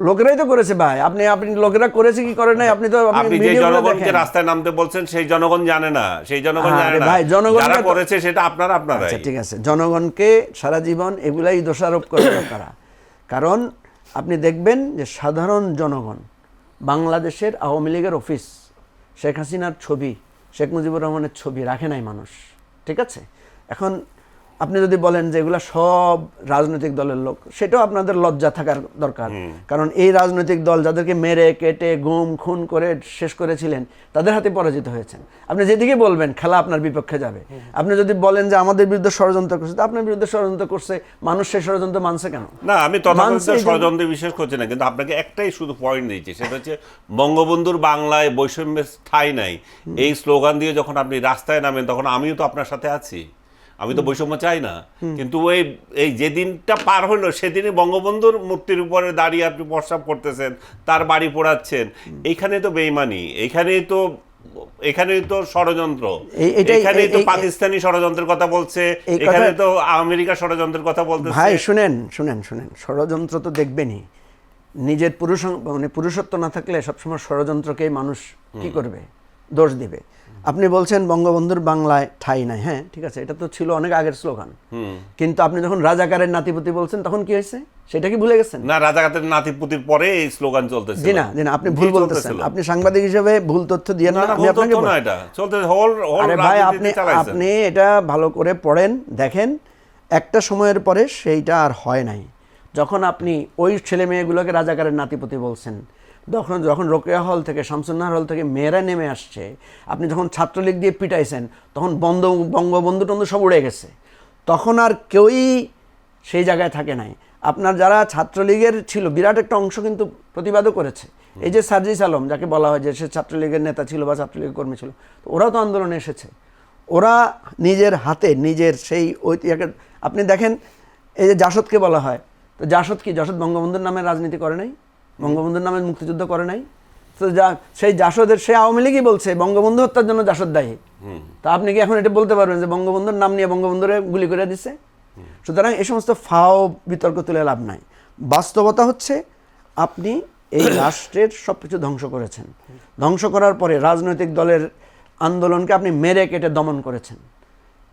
লোকেরাই তো করেছে ভাই, আপনি লোকেরা করেছে কি করে নাই, আপনি তো আপনি যে জনগণকে রাস্তায় নামতে বলছেন সেই জনগণ জানে না, সেই জনগণ জানে না ভাই, জনগণ যারা করেছে সেটা আপনারাই। আচ্ছা ঠিক আছে, জনগণকে সারা জীবন এগুলাই দোষারোপ করে তারা। কারণ আপনি দেখবেন যে সাধারণ জনগণ, বাংলাদেশের আওয়ামী লীগের অফিস, শেখ হাসিনার ছবি, শেখ মুজিবুর রহমানের ছবি রাখে নাই মানুষ, ঠিক আছে? এখন আপনি যদি বলেন যে এগুলা সব রাজনৈতিক দলের লোক, সেটাও আপনাদের লজ্জা থাকার দরকার। কারণ এই রাজনৈতিক দল যাদেরকে মেরে কেটে গুম খুন করে শেষ করেছিলেন, তাদের হাতে পরাজিত হয়েছেন। আপনি যেদিকে বলবেন খেলা আপনার বিপক্ষে যাবে। আপনি যদি বলেন যে আমাদের বিরুদ্ধে ষড়যন্ত্র করছে, তো আপনার বিরুদ্ধে ষড়যন্ত্র করছে, মানুষ সেই ষড়যন্ত্র মানছে কেন? না, আমি তথাকথিত ষড়যন্ত্রে বিশ্বাস করছি না, কিন্তু আপনাকে একটাই শুধু পয়েন্ট দিচ্ছি, সেটা হচ্ছে বঙ্গবন্ধুর বাংলায় বৈষম্যের ঠাঁই নাই এই স্লোগান দিয়ে যখন আপনি রাস্তায় নামেন, তখন আমিও তো আপনার সাথে আছি, আমি তো বৈষম্য চাই না। কিন্তু এই যেদিনটা পার হলো সেদিনই বঙ্গবন্ধুর মূর্তির উপরে দাঁড়িয়ে আপনি প্রস্তাব করতেছেন, তার বাড়ি পোড়াচ্ছেন। এইখানে তো বেইমানি, এখানেই তো ষড়যন্ত্র, এখানেই তো পাকিস্তানি ষড়যন্ত্রের কথা বলছে, এখানে তো আমেরিকা ষড়যন্ত্রের কথা বলতেছে। ভাই শুনেন, ষড়যন্ত্র তো দেখবেনই। নিজের পুরুষত্ব না থাকলে সবসময় ষড়যন্ত্রকেই মানুষ কি করবে, দোষ দিবে। আপনি বলছেন বঙ্গবন্ধুর বাংলায় ঠাঁই নাই, হ্যাঁ ঠিক আছে, এটা তো ছিল অনেক আগের স্লোগান। কিন্তু আপনি যখন রাজাকারের নাতিপুতি বলছেন, তখন কি হয়েছে সেটা কি ভুলে গেছেন? না, রাজাকারের নাতিপুতির পরে এই স্লোগান চলতেছে। জি না, আপনি ভুল বলতেছেন। আপনি সাংবাদিক হিসেবে ভুল তথ্য দিয়ে না, আমি আপনাকে আরে ভাই, আপনি এটা ভালো করে পড়েন, দেখেন, একটা সময়ের পরে সেইটা আর হয় নাই। যখন আপনি ওই ছেলে মেয়েগুলোকে রাজাকারের নাতিপুতি বলছেন, যখন রোকেয়া হল থেকে, শামসুন্নাহার হল থেকে মেয়েরা নেমে আসছে, আপনি যখন ছাত্রলীগ দিয়ে পিটাইছেন, তখন বঙ্গবন্ধু টন্ধু সব উড়ে গেছে, তখন আর কেউই সেই জায়গায় থাকে নাই। আপনার যারা ছাত্রলীগের ছিল বিরাট একটা অংশ কিন্তু প্রতিবাদও করেছে। এই যে সার্জিস আলম, যাকে বলা হয় যে সে ছাত্রলীগের নেতা ছিল বা ছাত্রলীগের কর্মী ছিল, ওরাও তো আন্দোলনে এসেছে। ওরা নিজের হাতে নিজের সেই ঐতিহাসিক, আপনি দেখেন, এই যে জাসদকে বলা হয়, তো জাসদ কি, জাসদ বঙ্গবন্ধুর নামে রাজনীতি করে নাই, বঙ্গবন্ধুর নামে মুক্তিযুদ্ধ করে নাই। তো সেই জাসদের, সে আওয়ামী লীগই বলছে বঙ্গবন্ধু হত্যার জন্য জাসদ দায়ী। তা আপনি কি এখন এটা বলতে পারবেন যে বঙ্গবন্ধুর নাম নিয়ে বঙ্গবন্ধুরে গুলি করে দিচ্ছে? সুতরাং এই সমস্ত ফাও বিতর্ক তুলে লাভ নাই। বাস্তবতা হচ্ছে আপনি এই রাষ্ট্রের সব কিছু ধ্বংস করেছেন। ধ্বংস করার পরে রাজনৈতিক দলের আন্দোলনকে আপনি মেরে কেটে দমন করেছেন।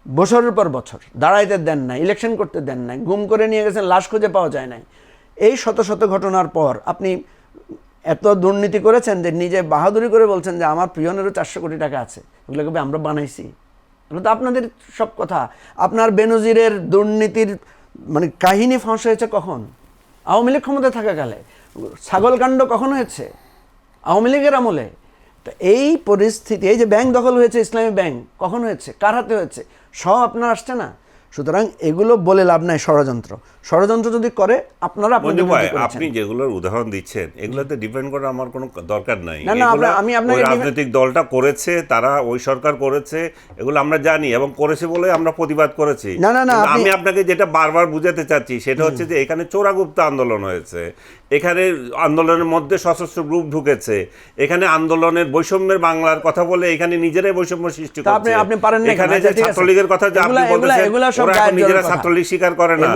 বছরের পর বছর দাঁড়াইতে দেন নাই, ইলেকশন করতে দেন নাই, গুম করে নিয়ে গেছেন, লাশ খুঁজে পাওয়া যায় নাই। এই শত শত ঘটনার পর আপনি এত দুর্নীতি করেছেন যে নিজে বাহাদুরি করে বলছেন যে আমার পিয়নেরও 400 কোটি টাকা আছে, ওগুলোকে আমরা বানাইছি। এগুলো তো আপনাদের সব কথা। আপনার বেনজিরের দুর্নীতির মানে কাহিনী ফাঁস হয়েছে কখন? আওয়ামী লীগ ক্ষমতায় থাকাকালে। ছাগলকাণ্ড কখন হয়েছে? আওয়ামী লীগের আমলে। তো এই পরিস্থিতি, এই যে ব্যাংক দখল হয়েছে, ইসলামী ব্যাংক কখন হয়েছে, কার হাতে হয়েছে, সব আপনার আসছে না। সুতরাং এগুলো বলে লাভ নাই ষড়যন্ত্র যদি করে আপনারা আপনি যেগুলোর উদাহরণ দিচ্ছেন এগুলোতে ডিপেন্ড করার আমার কোনো দরকার নাই। আমি আপনাকে রাজনৈতিক দলটা করেছে, তারা ওই সরকার করেছে, এগুলো আমরা জানি এবং করেছে বলে আমরা প্রতিবাদ করেছি। আমি আপনাকে যেটা বারবার বুঝাতে চাচ্ছি সেটা হচ্ছে যে এখানে চোরাগুপ্ত আন্দোলন হয়েছে, এখানে আন্দোলনের মধ্যে সশস্ত্র গ্রুপ ঢুকেছে, এখানে আন্দোলনের বৈষম্যের বাংলার কথা বলে এখানে নিজেরাই বৈষম্য সৃষ্টি করছে। এখানে যে ছাত্রলীগের কথা যে আপনি বলতেছেন, ওরা নিজেরা ছাত্রলীগ স্বীকার করে না,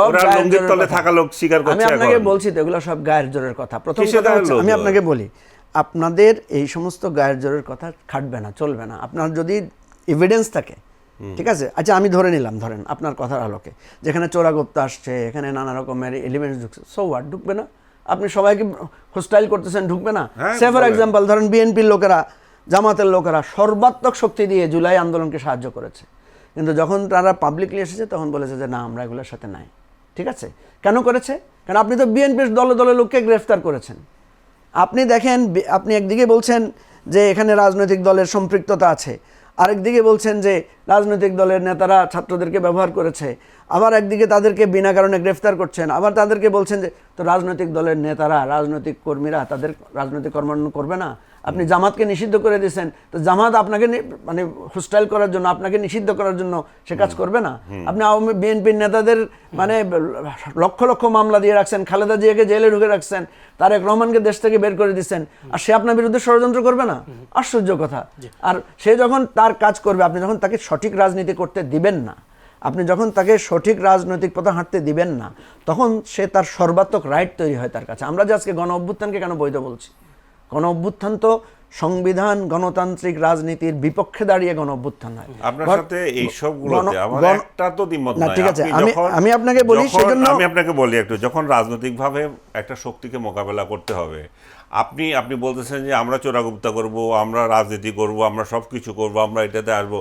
ওরা লঙ্গির তলে থাকা লোক স্বীকার করছে। আমি আপনাকে বলছি তো এগুলো সব গায়ের জোরের কথা। প্রথম কথা হচ্ছে, আমি আপনাকে বলি, আপনাদের এই সমস্ত গায়ের জোরের কথা খাটবে না, চলবে না। আপনার যদি এভিডেন্স থাকে, ঠিক আছে, আচ্ছা আমি ধরে নিলাম, ধরেন আপনার কথার আলোকে যেখানে চোরাগুপ্ত আসছে, এখানে নানা রকমের এলিমেন্টস ঢুকছে, সো হোয়াট, ঢুকবে না? আপনি সবাইকে হোস্টাইল করতেছেন, ঢুকবে না? সে ফর এক্সাম্পল ধরেন বিএনপির লোকেরা, জামাতের লোকেরা সর্বাত্মক শক্তি দিয়ে জুলাই আন্দোলনকে সাহায্য করেছে, কিন্তু যখন তারা পাবলিকলি এসেছে তখন বলেছে যে না, আমরা এগুলোর সাথে নাই। ঠিক আছে, কেন করেছে? কারণ আপনি তো বিএনপির দলে দলে লোককে গ্রেফতার করেছেন। আপনি দেখেন, আপনি একদিকে বলছেন যে এখানে রাজনৈতিক দলের সম্পৃক্ততা আছে, আরেকদিকে বলছেন যে রাজনৈতিক দলের নেতারা ছাত্রদেরকে ব্যবহার করেছে, আবার একদিকে তাদেরকে বিনা কারণে গ্রেফতার করছেন, আবার তাদেরকে বলছেন যে তো রাজনৈতিক দলের নেতারা, রাজনৈতিক কর্মীরা তাদের রাজনৈতিক কর্মকাণ্ড করবে না। আপনি জামাতকে নিষিদ্ধ করে দিয়েছেন, তো জামাত আপনাকে মানে হোস্টাইল করার জন্য, আপনাকে নিষিদ্ধ করার জন্য সে কাজ করবে না। আপনি আওয়ামী বিএনপির নেতাদের মানে লক্ষ লক্ষ মামলা দিয়ে রাখছেন, খালেদা জিয়াকে জেলে ঢুকে রাখছেন, তারেক রহমানকে দেশ থেকে বের করে দিচ্ছেন, আর সে আপনার বিরুদ্ধে ষড়যন্ত্র করবে না? আশ্চর্য কথা। আর সে যখন তার কাজ করবে, আপনি যখন তাকে সঠিক রাজনীতি করতে দিবেন না, আপনি যখন তাকে সঠিক রাজনৈতিক পথে হাঁটতে দিবেন না, তখন সে তার সর্বাত্মক রাইট তৈরি হয় তার কাছে। আমরা যে আজকে গণ অভ্যুত্থানকে কেন বৈধ বলছি? গণ অভ্যুত্থান তো সংবিধান গণতান্ত্রিক রাজনীতির বিপক্ষে দাঁড়িয়ে গণ অভ্যুত্থান হয়। আপনার সাথে এই সবগুলোতে আমার একটা তো দ্বিমত নাই। ঠিক আছে, আমি আপনাকে বলি, সেজন্য আমি আপনাকে বলি একটু, যখন রাজনৈতিকভাবে একটা শক্তিকে মোকাবেলা করতে হবে, আপনি বলতেছেন যে আমরা চোরাগুপ্তা করব, আমরা রাজনীতি করব, আমরা সব কিছু করবো, আমরা এটাতে আসবো।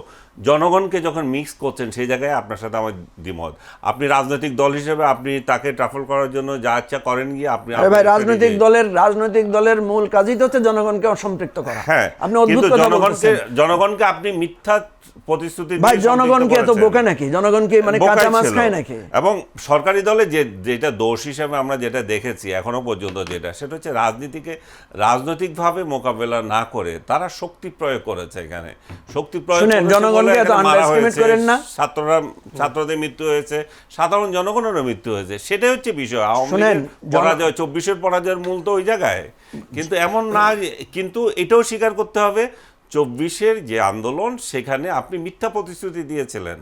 জনগণকে যখন মিক্স করছেন সেই জায়গায় আপনার সাথে আমার দ্বিমত। আপনি রাজনৈতিক দল হিসেবে আপনি তাকে ট্রাফল করার জন্য যা ইচ্ছা করেন গিয়ে আপনি ভাই, রাজনৈতিক দলের মূল কাজই তো হচ্ছে জনগণকে অসম্পৃক্ত করা। হ্যাঁ, আপনি অদ্ভুত কথা বলছেন। জনগণকে আপনি মিথ্যা প্রতিশ্রুতি ভাই, জনগণকে এত বোকা নাকি? জনগণকে মানে কাঁচা মাছ খায় নাকি? এবং সরকারি দলে যেটা দোষ হিসেবে আমরা যেটা দেখেছি এখনো পর্যন্ত, সেটা হচ্ছে রাজনৈতিকভাবে মোকাবেলা না করে তারা শক্তি প্রয়োগ করেছে। এখানে শক্তি প্রয়োগ করে জনগণকে এত আন্ডারএস্টিমেট করেন না। ছাত্রদের মৃত্যু হয়েছে, সাধারণ জনগণেরও মৃত্যু হয়েছে। সেটাই হচ্ছে বিষয়। আওয়ামী লীগের পরাজয়, 24-এর পরাজয়ের মূল তো ওই জায়গায়। কিন্তু এমন না, কিন্তু এটাও স্বীকার করতে হবে 24-এর যে আন্দোলন, সেখানে আপনি মিথ্যা প্রতিশ্রুতি দিয়েছিলেন,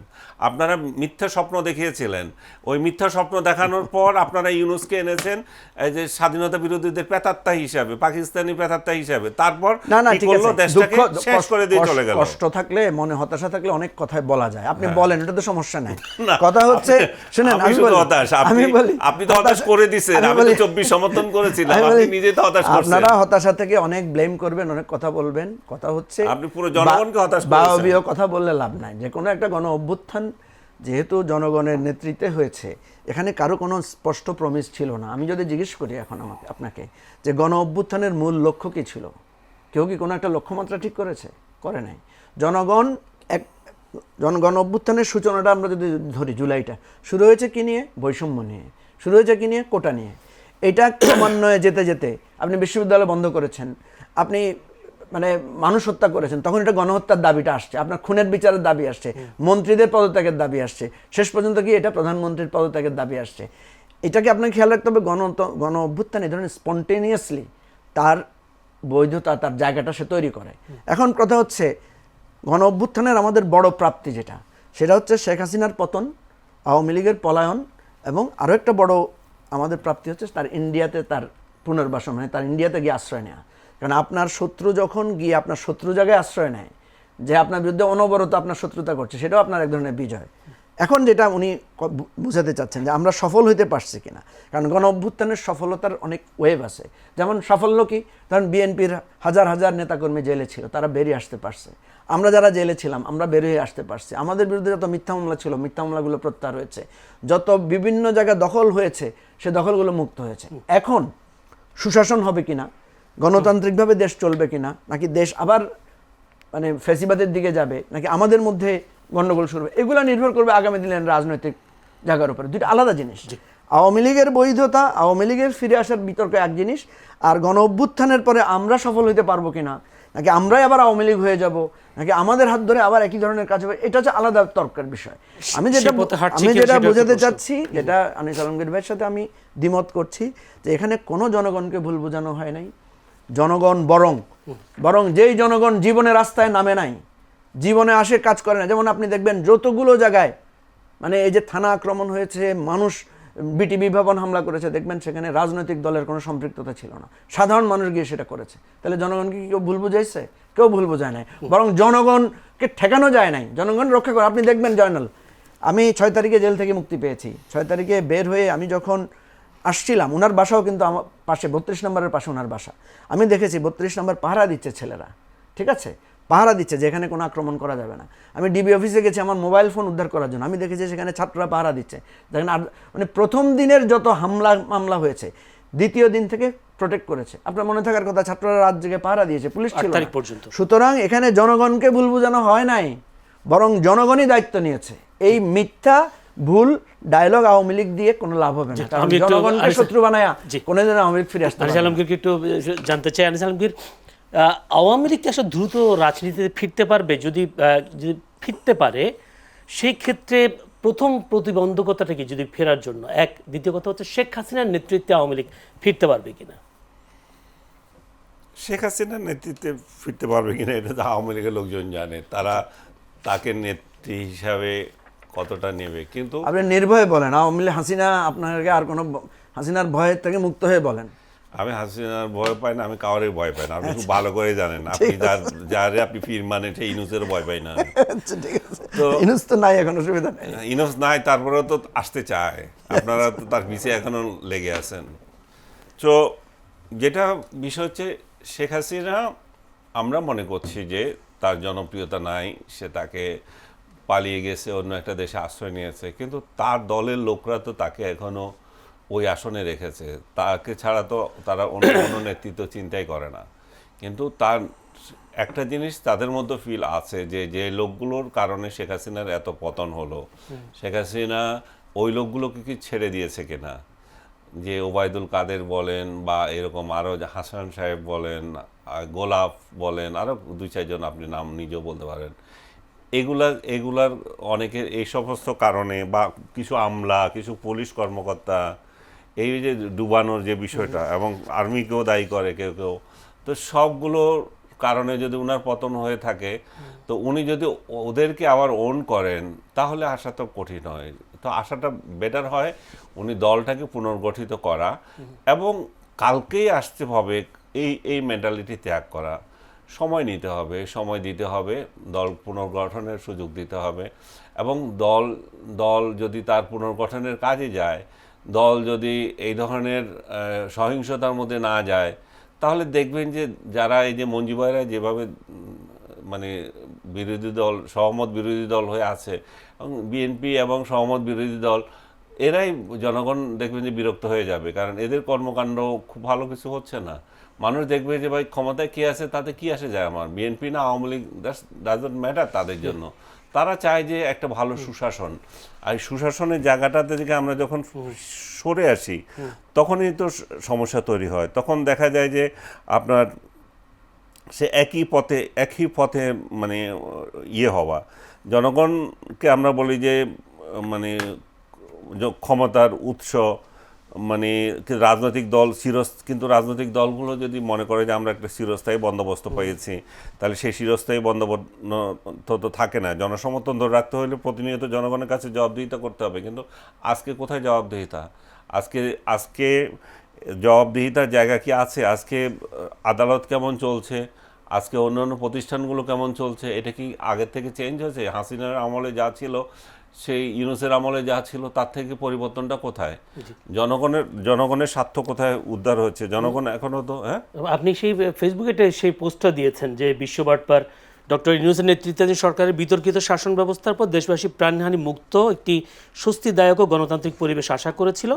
আপনারা মিথ্যা স্বপ্ন দেখিয়েছিলেন। ওই মিথ্যা স্বপ্ন দেখানোর পর আপনারা ইউনুসকে এনেছেন এই যে স্বাধীনতা বিরোধীদের প্রেতাত্মা হিসাবে, পাকিস্তানি প্রেতাত্মা হিসাবে। তারপর কি করলো? দেশটাকে শেষ করে দিয়ে চলে গেল। কষ্ট থাকলে, মনে হতাশা থাকলে অনেক কথাই বলা যায়। আপনি বলেন, এটা তো সমস্যা নাই। কথা হচ্ছে, শুনেন, আপনি তো হতাশ করে দিয়েছেন। আমি তো 24 সমর্থন করেছিলাম, আপনি নিজে তো হতাশ করছেন। আপনারা হতাশা থেকে অনেক ব্লেম করবেন, অনেক কথা বলবেন। কথা হচ্ছে আপনি পুরো জনগণকে হতাশ করেছেন। কথা বললে লাভ নাই। যে কোনো একটা গণ অভ্যুত্থান যেহেতু জনগণের নেতৃত্বে হয়েছে, এখানে কারো কোনো স্পষ্ট প্রমিস ছিল না। আমি যদি জিজ্ঞেস করি এখন আপনাকে যে গণ অভ্যুত্থানের মূল লক্ষ্য কী ছিল, কেউ কি কোনো একটা লক্ষ্যমাত্রা ঠিক করেছে? করে নাই। গণ অভ্যুত্থানের সূচনাটা আমরা যদি ধরি, জুলাইটা শুরু হয়েছে কি নিয়ে? বৈষম্য নিয়ে। শুরু হয়েছে কি নিয়ে? কোটা নিয়ে। এটা ক্রমান্বয়ে যেতে যেতে আপনি বিশ্ববিদ্যালয় বন্ধ করেছেন, আপনি মানে মানুষ হত্যা করেছেন, তখন এটা গণহত্যার দাবিটা আসছে, আপনার খুনের বিচারের দাবি আসছে, মন্ত্রীদের পদত্যাগের দাবি আসছে, শেষ পর্যন্ত কি এটা প্রধানমন্ত্রীর পদত্যাগের দাবি আসছে। এটাকে আপনাকে খেয়াল রাখতে হবে। গণ অভ্যুত্থান এই ধরনের স্পন্টেনিয়াসলি তার বৈধতা, তার জায়গাটা সে তৈরি করে। এখন কথা হচ্ছে, গণ অভ্যুত্থানের আমাদের বড় প্রাপ্তি যেটা, সেটা হচ্ছে শেখ হাসিনার পতন, আওয়ামী লীগের পলায়ন, এবং আরও একটা বড় আমাদের প্রাপ্তি হচ্ছে তার ইন্ডিয়াতে তার পুনর্বাসন, মানে তার ইন্ডিয়াতে গিয়ে আশ্রয় নেওয়া। কারণ আপনার শত্রু যখন গিয়ে আপনার শত্রু জায়গায় আশ্রয় নেয়, যে আপনার বিরুদ্ধে অনবরত আপনার শত্রুতা করছে, সেটাও আপনার এক ধরনের বিজয়। এখন যেটা উনি বুঝাতে চাচ্ছেন যে আমরা সফল হইতে পারছি কিনা, কারণ গণ অভ্যুত্থানের সফলতার অনেক ওয়েভ আছে। যেমন সাফল্য কি, কারণ বিএনপির হাজার হাজার নেতাকর্মী জেলে ছিল, তারা বেরিয়ে আসতে পারছে। আমরা যারা জেলে ছিলাম, আমরা বেরিয়ে আসতে পারছি। আমাদের বিরুদ্ধে যত মিথ্যা মামলা ছিল, মিথ্যা মামলাগুলো প্রত্যাহার হয়েছে। যত বিভিন্ন জায়গায় দখল হয়েছে, সে দখলগুলো মুক্ত হয়েছে। এখন সুশাসন হবে কিনা, গণতান্ত্রিকভাবে দেশ চলবে কিনা, নাকি দেশ আবার মানে ফ্যাসিবাদের দিকে যাবে, নাকি আমাদের মধ্যে গণ্ডগোল শুরু হবে, এগুলো নির্ভর করবে আগামী দিনের রাজনৈতিক জায়গার উপরে। দুইটা আলাদা জিনিস। আওয়ামী লীগের বৈধতা, আওয়ামী লীগের ফিরে আসার বিতর্ক এক জিনিস, আর গণ অভ্যুত্থানের পরে আমরা সফল হতে পারবো কিনা, নাকি আমরাই আবার আওয়ামী লীগ হয়ে যাব, নাকি আমাদের হাত ধরে আবার একই ধরনের কাজ হবে, এটা হচ্ছে আলাদা তর্কের বিষয়। আমি যেটা বোঝাতে চাচ্ছি, যেটা আনিস আলমগীর ভাইয়ের সাথে আমি দ্বিমত করছি, যে এখানে কোনো জনগণকে ভুল বোঝানো হয় নাই। জনগণ বরং যেই জনগণ জীবনে রাস্তায় নামে নাই, জীবনে আসে কাজ করে না, যেমন আপনি দেখবেন যতগুলো জায়গায় মানে এই যে থানা আক্রমণ হয়েছে, মানুষ বিটিভি ভবন হামলা করেছে, দেখবেন সেখানে রাজনৈতিক দলের কোনো সম্পৃক্ততা ছিল না, সাধারণ মানুষ গিয়ে সেটা করেছে। তাহলে জনগণকে কি কেউ ভুল বুঝাইছে? কেউ ভুল বোঝায় নাই, বরং জনগণকে ঠেকানো যায় নাই, জনগণ রক্ষা করে। আপনি দেখবেন জয়নাল, আমি 6 তারিখে জেল থেকে মুক্তি পেয়েছি। 6 তারিখে বের হয়ে আমি যখন আসছিলাম, ওনার বাসাও কিন্তু আমার পাশে, 32 নম্বরের পাশে ওনার বাসা। আমি দেখেছি 32 নম্বর পাহারা দিচ্ছে ছেলেরা, ঠিক আছে, পাহারা দিচ্ছে, যেখানে কোনো আক্রমণ করা যাবে না। আমি ডিবি অফিসে গেছি আমার মোবাইল ফোন উদ্ধার করার জন্য, আমি দেখেছি সেখানে ছাত্ররা পাহারা দিচ্ছে। দেখেন, আর মানে প্রথম দিনের যত মামলা হয়েছে, দ্বিতীয় দিন থেকে প্রোটেক্ট করেছে। আপনার মনে থাকার কথা, ছাত্ররা রাত জেগে পাহারা দিয়েছে, পুলিশ ছিল 8 না। তারিখ পর্যন্ত। সুতরাং এখানে জনগণকে ভুল বোঝানো হয় নাই, বরং জনগণই দায়িত্ব নিয়েছে। এই মিথ্যা ভুল ডায়লগ আওয়ামী লীগ দিয়ে কোনো লাভ হবে না, কারণ আমি একটু জনগণকে শত্রু বানায়া জি। কোনোদিন আওয়ামী লীগ ফিরে আসতে আনিস পারে না। আলমগীরকে একটু জানতে চাই। আনিস আলমগীর, আওয়ামী লীগ কি আসলে দ্রুত রাজনীতিতে ফিরতে পারবে? যদি ফিরতে পারে, সেই ক্ষেত্রে প্রথম প্রতিবন্ধকতাটা কি যদি ফেরার জন্য? দ্বিতীয় কথা হচ্ছে শেখ হাসিনার নেতৃত্বে আওয়ামী লীগ ফিরতে পারবে কিনা? শেখ হাসিনার নেতৃত্বে ফিরতে পারবে কিনা এটা তো আওয়ামী লীগের লোকজন জানে, তারা তাকে নেত্রী হিসাবে কতটা নেবে। কিন্তু আপনি নির্ভয়ে বলেন, আওয়ামী লীগ হাসিনা আপনাকে আর কোনো হাসিনার ভয়ের থেকে মুক্ত হয়ে বলেন। আমি হাসিনার ভয় পাই না, আমি কাউরের ভয় পাই না, আপনি খুব ভালো করে জানেন। আপনি যারে আপনি ফির মানে সেই ইনুসের ভয় পাই না। আচ্ছা, ঠিক আছে। তো ইনুস তো নাই, এখন অসুবিধা নেই। ইনুস নাই, তারপরেও তো আসতে চায়, আপনারা তো তার পিছিয়ে এখনো লেগে আছেন। তো যেটা বিষয় হচ্ছে, শেখ হাসিনা আমরা মনে করছি যে তার জনপ্রিয়তা নাই, সে তাকে পালিয়ে গেছে, অন্য একটা দেশে আশ্রয় নিয়েছে, কিন্তু তার দলের লোকরা তো তাকে এখনো ওই আসনে রেখেছে। তাকে ছাড়া তো তারা অন্য কোনো নেতৃত্ব চিন্তাই করে না। কিন্তু তার একটা জিনিস তাদের মধ্যে ফিল আছে যে যে লোকগুলোর কারণে শেখ হাসিনার এত পতন হলো, শেখ হাসিনা ওই লোকগুলোকে কি ছেড়ে দিয়েছে কিনা। যে ওবায়দুল কাদের বলেন বা এরকম আরও হাসান সাহেব বলেন, গোলাপ বলেন, আরও 2-4 জন আপনি নাম নিজেও বলতে পারেন, এগুলার অনেকের এই সমস্ত কারণে, বা কিছু আমলা, কিছু পুলিশ কর্মকর্তা, এই যে ডুবানোর যে বিষয়টা, এবং আর্মিকেও দায়ী করে কেউ কেউ, তো সবগুলোর কারণে যদি ওনার পতন হয়ে থাকে, তো উনি যদি ওদেরকে আবার ওন করেন, তাহলে আসা তো কঠিন হয়। তো আসাটা বেটার হয় উনি দলটাকে পুনর্গঠিত করা, এবং কালকেই আসতে হবে এই মেন্টালিটি ত্যাগ করা। সময় নিতে হবে, সময় দিতে হবে, দল পুনর্গঠনের সুযোগ দিতে হবে, এবং দল যদি তার পুনর্গঠনের কাজে যায়, দল যদি এই ধরনের সহিংসতার মধ্যে না যায়, তাহলে দেখবেন যে যারা এই যে মঞ্জু ভাইরা যেভাবে মানে বিরোধী দল, সহমত বিরোধী দল হয়ে আছে, এবং বিএনপি এবং সহমত বিরোধী দল, এরাই জনগণ দেখবেন যে বিরক্ত হয়ে যাবে, কারণ এদের কর্মকাণ্ড খুব ভালো কিছু হচ্ছে না। মানুষ দেখবে যে ভাই ক্ষমতায় কে আছে তাতে কি আসে যায়, আমার বিএনপি না আওয়ামী লীগ, ডাজন্ট ম্যাটার তাদের জন্য। তারা চায় যে একটা ভালো সুশাসন, আর সুশাসনের জায়গাটাতে থেকে আমরা যখন সরে আসি, তখনই তো সমস্যা তৈরি হয়। তখন দেখা যায় যে আপনার সে একই পথে মানে হওয়া, জনগণকে আমরা বলি যে মানে ক্ষমতার উৎস, মানে রাজনৈতিক দল কিন্তু রাজনৈতিক দলগুলো যদি মনে করে যে আমরা একটা চিরস্থায়ী বন্দোবস্ত পেয়েছি, তাহলে সেই চিরস্থায়ী বন্দোবস্ত তো থাকে না। জনসমর্থন ধরে রাখতে হলে প্রতিনিয়ত জনগণের কাছে জবাবদিহিতা করতে হবে, কিন্তু আজকে কোথায় জবাবদিহিতা? আজকে জবাবদিহিতার জায়গা কি আছে? আজকে আদালত কেমন চলছে, আজকে অন্যান্য প্রতিষ্ঠানগুলো কেমন চলছে, এটা কি আগের থেকে চেঞ্জ হয়েছে? হাসিনার আমলে যা ছিল, সেই ইউনূসের আমলে যা ছিল, তার থেকে পরিবর্তনটা কোথায়? জনগণের স্বার্থ কোথায় উদ্ধার হচ্ছে? জনগণ এখনো তো আপনি সেই ফেসবুকে সেই পোস্টটা দিয়েছেন যে বিশ্ববাটপার ডক্টর ইউনূসের নেতৃত্বাধীন সরকারের বিতর্কিত শাসন ব্যবস্থার পর দেশবাসী প্রাণহানি মুক্ত একটি স্বস্তিদায়ক ও গণতান্ত্রিক পরিবেশ আশা করেছিল।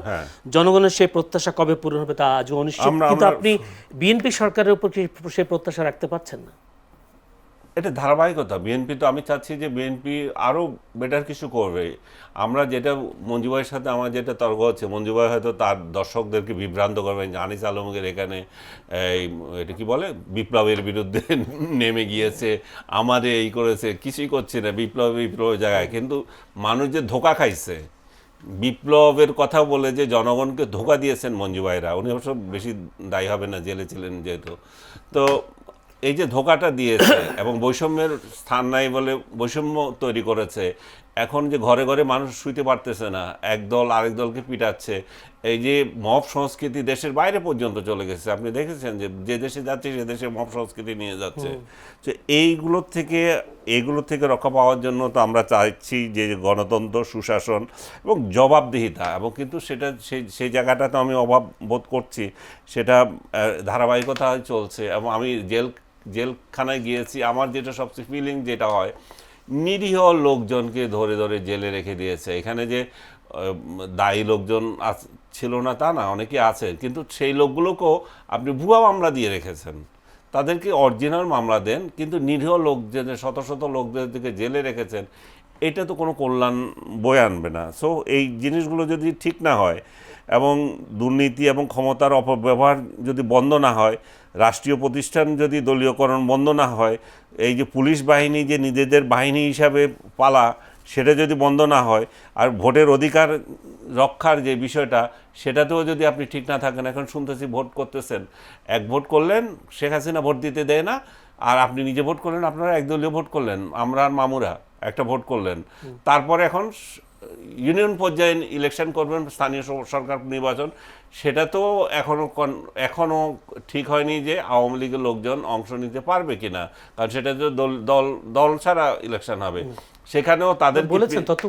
জনগণের সেই প্রত্যাশা কবে পূরণ হবে তা আজও অনিশ্চিত। কিন্তু আপনি বিএনপি সরকারের উপর সেই প্রত্যাশা রাখতে পারছেন না? এটা ধারাবাহিকতা। বিএনপি তো, আমি চাচ্ছি যে বিএনপি আরও বেটার কিছু করবে। আমরা যেটা মঞ্জু ভাইয়ের সাথে আমার যেটা তর্ক হচ্ছে, মঞ্জু ভাই হয়তো তার দর্শকদেরকে বিভ্রান্ত করবেন যে আনিস আলমগীর এখানে এটা কি বলে বিপ্লবের বিরুদ্ধে নেমে গিয়েছে, আমারে এই করেছে, কিছুই করছে না, বিপ্লবের জায়গায়। কিন্তু মানুষ যে ধোঁকা খাইছে, বিপ্লবের কথা বলে যে জনগণকে ধোঁকা দিয়েছেন মঞ্জু ভাইরা, উনি অবশ্য বেশি দায়ী হবে না, জেলে ছিলেন যেহেতু। তো এই যে ধোঁকাটা দিয়েছে এবং বৈষম্যের স্থান নাই বলে বৈষম্য তৈরি করেছে, এখন যে ঘরে ঘরে মানুষ শুইতে পারতেছে না, এক দল আরেক দলকে পিটাচ্ছে, এই যে মব সংস্কৃতি দেশের বাইরে পর্যন্ত চলে গেছে। আপনি দেখেছেন যে দেশে যাচ্ছে সে দেশে মব সংস্কৃতি নিয়ে যাচ্ছে। তো এইগুলোর থেকে রক্ষা পাওয়ার জন্য তো আমরা চাইছি যে গণতন্ত্র, সুশাসন এবং জবাবদিহিতা, এবং কিন্তু সেটা সেই জায়গাটা তো আমি অভাব বোধ করছি, সেটা ধারাবাহিকতা চলছে। এবং আমি জেলখানায় গিয়েছি, আমার যেটা সবচেয়ে ফিলিং যেটা হয় নিরীহ লোকজনকে ধরে ধরে জেলে রেখে দিয়েছে। এখানে যে দায়ী লোকজন ছিল না তা না, অনেকে আছে, কিন্তু সেই লোকগুলোকেও আপনি ভুয়া মামলা দিয়ে রেখেছেন। তাদেরকে অরিজিনাল মামলা দেন, কিন্তু নিরীহ লোকজন, শত শত লোকদেরকে জেলে রেখেছেন, এটা তো কোনো কল্যাণ বয়ে আনবে না। সো এই জিনিসগুলো যদি ঠিক না হয় এবং দুর্নীতি এবং ক্ষমতার অপব্যবহার যদি বন্ধ না হয়, রাষ্ট্রীয় প্রতিষ্ঠান যদি দলীয়করণ বন্ধ না হয়, এই যে পুলিশ বাহিনী যে নিজেদের বাহিনী হিসাবে পালা, সেটা যদি বন্ধ না হয়, আর ভোটের অধিকার রক্ষার যে বিষয়টা, সেটাতেও যদি আপনি ঠিক না থাকেন, এখন শুনতেছি ভোট করতেছেন, এক ভোট করলেন, শেখ হাসিনা ভোট দিতে দেয় না, আর আপনি নিজে ভোট করলেন, আপনারা একদলীয় ভোট করলেন, আমরা আর মামুরা একটা ভোট করলেন, তারপরে এখন ইউনিয়ন পর্যায়ে ইলেকশন করবেন, স্থানীয় সরকার নির্বাচন, সেটা তো এখনো ঠিক হয়নি যে আওয়ামী লীগের লোকজন অংশ নিতে পারবে কিনা, কারণ সেটা তো দল ছাড়া ইলেকশন হবে। সেখানেও তাদের তথ্য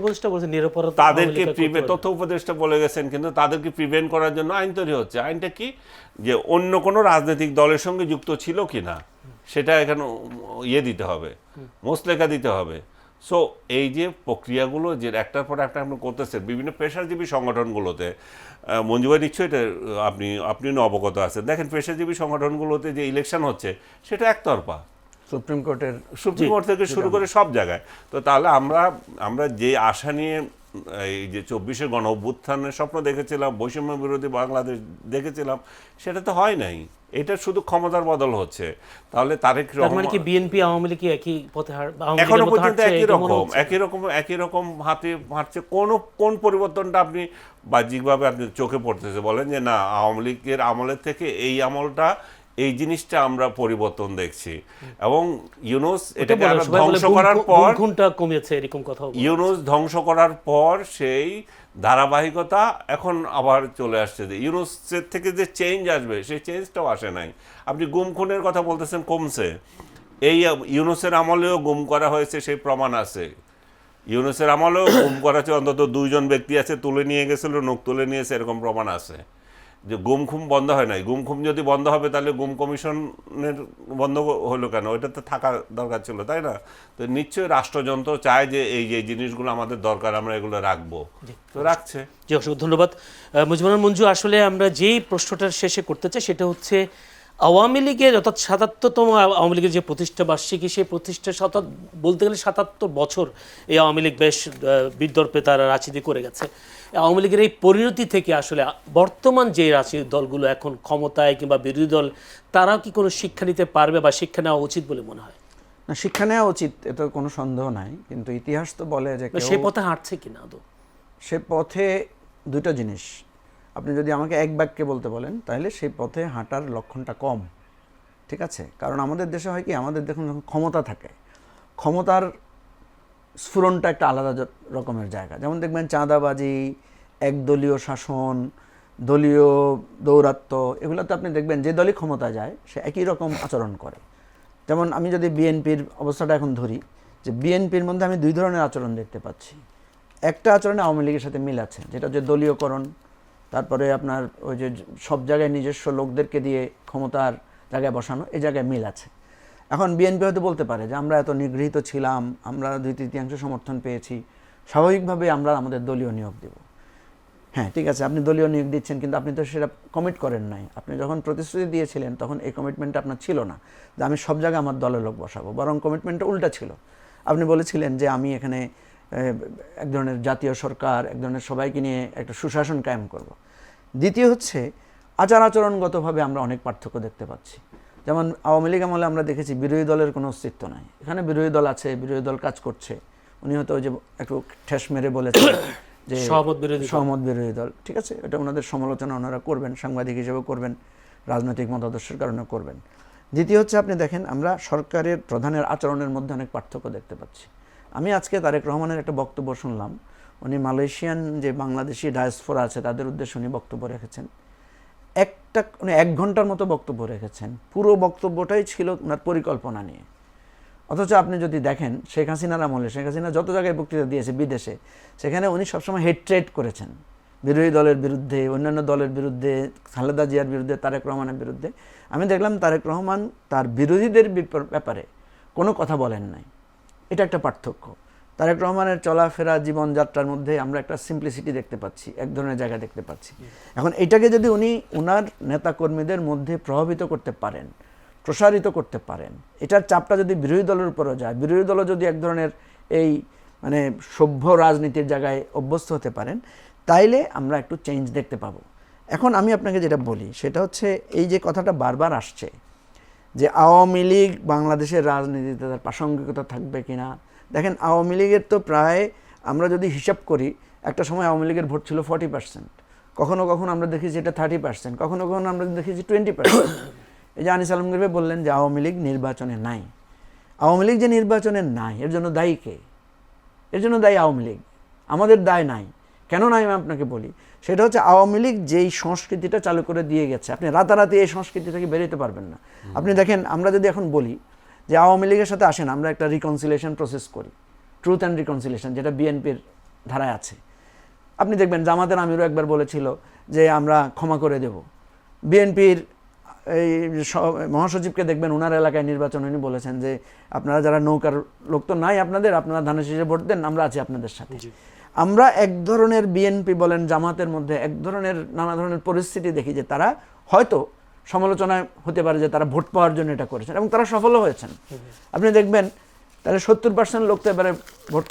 উপদেষ্টা বলে গেছেন, কিন্তু তাদেরকে প্রিভেন্ট করার জন্য আইন তৈরি হচ্ছে। আইনটা কি, যে অন্য কোনো রাজনৈতিক দলের সঙ্গে যুক্ত ছিল কিনা সেটা এখানে দিতে হবে, মোসলেখা দিতে হবে। সো এই যে প্রক্রিয়াগুলো যে একটার পর একটা আপনি করতেছেন বিভিন্ন পেশাজীবী সংগঠনগুলোতে, মঞ্জু ভাই নিশ্চয়ই এটা আপনি অবগত আছেন, দেখেন পেশাজীবী সংগঠনগুলোতে যে ইলেকশন হচ্ছে সেটা একতরফা, সুপ্রিম কোর্ট থেকে শুরু করে সব জায়গায়। তো তাহলে আমরা যে আশা নিয়ে এই যে 24-এর গণ অভ্যুত্থানের স্বপ্ন দেখেছিলাম, বৈষম্য বিরোধী বাংলাদেশ দেখেছিলাম, সেটা তো হয় নাই। এটা শুধু ক্ষমতার বদল হচ্ছে। তাহলে তারেক রহমান কি বিএনপি আওয়ামী লীগ একই পথে এখনো পর্যন্ত একই রকম হাঁটছে। কোন পরিবর্তনটা আপনি বাহ্যিকভাবে আপনি চোখে পড়তেছে বলেন যে না, আওয়ামী লীগের আমলের থেকে এই আমলটা, এই জিনিসটা আমরা পরিবর্তন দেখছি। এবং ইউনূস এটাকে ধ্বংস করার পর ইউনূস ধ্বংস করার পর সেই ধারাবাহিকতা এখন আবার চলে আসছে, যে ইউনূসের থেকে যে চেঞ্জ আসবে সেই চেঞ্জটাও আসে নাই। আপনি গুম খুনের কথা বলতেছেন, কমছে। এই ইউনূসের আমলেও গুম করা হয়েছে, সেই প্রমাণ আছে। ইউনূসের আমলেও গুম করা হচ্ছে, অন্তত 2 জন ব্যক্তি আছে, তুলে নিয়ে গেছিল, নখ তুলে নিয়েছে, এরকম প্রমাণ আছে। যে গুম খুম বন্ধ হয় নাই, গুম খুম যদি বন্ধ হবে তাহলে গুম কমিশনের বন্ধ হলো কেন? ওইটা তো থাকা দরকার ছিল, তাই না? তো নিশ্চয়ই রাষ্ট্রযন্ত্র চায় যে এই যে জিনিসগুলো আমাদের দরকার, আমরা এগুলো রাখবো, তো রাখছে। জি, অসংখ্য ধন্যবাদ মুজিবুর মঞ্জু। আসলে আমরা যেই প্রশ্নটার শেষে করতে চাই সেটা হচ্ছে আওয়ামী লীগের, অর্থাৎ ৭৭তম আওয়ামী লীগের যে প্রতিষ্ঠা বার্ষিকী, সেই প্রতিষ্ঠার বলতে গেলে ৭৭ বছর এই আওয়ামী লীগ বেশ বিদর্পে তারা রাজনীতি করে গেছে। আওয়ামী লীগের এই পরিণতি থেকে আসলে বর্তমান যে রাজনৈতিক দলগুলো এখন ক্ষমতায় কিংবা বিরোধী দল, তারাও কি কোনো শিক্ষা নিতে পারবে বা শিক্ষা নেওয়া উচিত বলে মনে হয়? না, শিক্ষা নেওয়া উচিত, এতে কোনো সন্দেহ নাই, কিন্তু ইতিহাস তো বলে যে সে পথে হাঁটছে কিনা আদৌ? সে পথে দুটো জিনিস, আপনি যদি আমাকে এক বাক্যে বলতে বলেন তাহলে সেই পথে হাঁটার লক্ষণটা কম, ঠিক আছে? কারণ আমাদের দেশে হয় কি, আমাদের দেখুন যখন ক্ষমতা থাকে, ক্ষমতার স্ফুরণটা একটা আলাদা রকমের জায়গা। যেমন দেখবেন চাঁদাবাজি, একদলীয় শাসন, দলীয় দৌরাত্ম্য, এগুলোতে আপনি দেখবেন যে দলই ক্ষমতা যায় সে একই রকম আচরণ করে। যেমন আমি যদি বিএনপির অবস্থাটা এখন ধরি, যে বিএনপির মধ্যে আমি 2 ধরনের আচরণ দেখতে পাচ্ছি। একটা আচরণে আওয়ামী লীগের সাথে মিল আছে, যেটা যে দলীয়করণ, তারপরে আপনার ওই যে সব জায়গায় নিজস্ব লোকদেরকে দিয়ে ক্ষমতার জায়গায় বসানো, এই জায়গায় মিল আছে। এখন বিএনপি হয়তো বলতে পারে যে আমরা এত নিগৃহীত ছিলাম, আমরা 2/3 সমর্থন পেয়েছি, স্বাভাবিকভাবে আমরা আমাদের দলীয় নিয়োগ দেব। হ্যাঁ, ঠিক আছে, আপনি দলীয় নিয়োগ দিচ্ছেন, কিন্তু আপনি তো সেটা কমিট করেন নাই। আপনি যখন প্রতিশ্রুতি দিয়েছিলেন তখন এই কমিটমেন্টটা আপনার ছিল না যে আমি সব জায়গায় আমার দলের লোক বসাবো, বরং কমিটমেন্টটা উল্টা ছিল। আপনি বলেছিলেন যে আমি এখানে এক ধরনের জাতীয় সরকার, এক ধরনের সবাইকে নিয়ে একটা সুশাসন কায়েম করব। দ্বিতীয় হচ্ছে আচার আচরণগতভাবে আমরা অনেক পার্থক্য দেখতে পাচ্ছি। যেমন আওয়ামী লীগ আমলে আমরা দেখেছি বিরোধী দলের কোনো অস্তিত্ব নাই, এখানে বিরোধী দল আছে, বিরোধী দল কাজ করছে। উনি হয়তো ওই যে একটু ঠেস মেরে বলেছেন যে সহমত বিরোধী দল, ঠিক আছে, এটা ওনাদের সমালোচনা ওনারা করবেন, সাংবাদিক হিসেবে করবেন, রাজনৈতিক মতাদর্শের কারণে করবেন। দ্বিতীয় হচ্ছে আপনি দেখেন আমরা সরকারের প্রধানের আচরণের মধ্যে অনেক পার্থক্য দেখতে পাচ্ছি। আমি আজকে তারেক রহমানের একটা বক্তব্য শুনলাম, উনি মালয়েশিয়ান যে বাংলাদেশি ডায়াসপোরা আছে তাদের উদ্দেশ্যে উনি বক্তব্য রেখেছেন। উনি 1 ঘন্টার মতো বক্তব্য রেখেছেন, পুরো বক্তব্যটাই ছিল ওনার পরিকল্পনা নিয়ে। অথচ আপনি যদি দেখেন শেখ হাসিনার আমলে, শেখ হাসিনা যত জায়গায় বক্তৃতা দিয়েছে বিদেশে, সেখানে উনি সবসময় হেট্রেট করেছেন বিরোধী দলের বিরুদ্ধে, অন্যান্য দলের বিরুদ্ধে, খালেদা জিয়ার বিরুদ্ধে, তারেক রহমানের বিরুদ্ধে। আমি দেখলাম তারেক রহমান তার বিরোধীদের ব্যাপারে কোনো কথা বলেন নাই, এটা একটা পার্থক্য। তারেক রহমানের চলাফেরা জীবনযাত্রার মধ্যে আমরা একটা সিম্পলিসিটি দেখতে পাচ্ছি, এক ধরনের জায়গা দেখতে পাচ্ছি। এখন এটাকে যদি উনি ওনার নেতাকর্মীদের মধ্যে প্রভাবিত করতে পারেন, প্রসারিত করতে পারেন, এটার চাপটা যদি বিরোধী দলের উপরও যায়, বিরোধী দলও যদি এক ধরনের এই মানে সভ্য রাজনীতির জায়গায় অভ্যস্ত হতে পারেন, তাইলে আমরা একটু চেঞ্জ দেখতে পাবো। এখন আমি আপনাকে যেটা বলি সেটা হচ্ছে এই যে কথাটা বারবার আসছে যে আওয়ামী লীগ বাংলাদেশের রাজনীতিতে তার প্রাসঙ্গিকতা থাকবে কিনা। দেখেন, আওয়ামী লীগের তো প্রায় আমরা যদি হিসাব করি, একটা সময় আওয়ামী লীগের ভোট ছিল 40%, কখনো কখনো আমরা দেখেছি এটা 30%, কখনো কখনো আমরা দেখেছি 20%। এই যে আনিস আলমগীর ভাই বললেন যে আওয়ামী লীগ নির্বাচনে নাই। আওয়ামী লীগ যে নির্বাচনে নাই এর জন্য দায়ী কে? এর জন্য দায়ী আওয়ামী লীগ, আমাদের দায় নাই। কেন নাই আমি আপনাকে বলি, সেটা হচ্ছে আওয়ামী লীগ যেই সংস্কৃতিটা চালু করে দিয়ে গেছে, আপনি রাতারাতি এই সংস্কৃতি থেকে বেরোতে পারবেন না। আপনি দেখেন, আমরা যদি এখন বলি যে আওয়ামী লীগের সাথে আসেন আমরা একটা রিকনসিলিয়েশন প্রসেস করি, ট্রুথ অ্যান্ড রিকনসিলিয়েশন, যেটা বিএনপির ধারায় আছে। আপনি দেখবেন জামাতের আমিরও একবার বলেছিল যে আমরা ক্ষমা করে দেব। বিএনপির এই মহাসচিবকে দেখবেন ওনার এলাকায় নির্বাচন উনি বলেছেন যে আপনারা যারা নৌকার লোক তো নাই আপনাদের, আপনারা ধানের শীষে ভোট দেন, আমরা আছি আপনাদের সাথে। আমরা এক ধরনের বিএনপি বলেন জামাতের মধ্যে এক ধরনের নানা ধরনের পরিস্থিতি দেখি যে তারা হয়তো সমালোচনায় হতে পারে যে তারা ভোট পাওয়ার জন্য এটা করেছেন এবং তারা সফলও হয়েছেন। আপনি দেখবেন তাহলে 70% লোক তো এবারে ভোট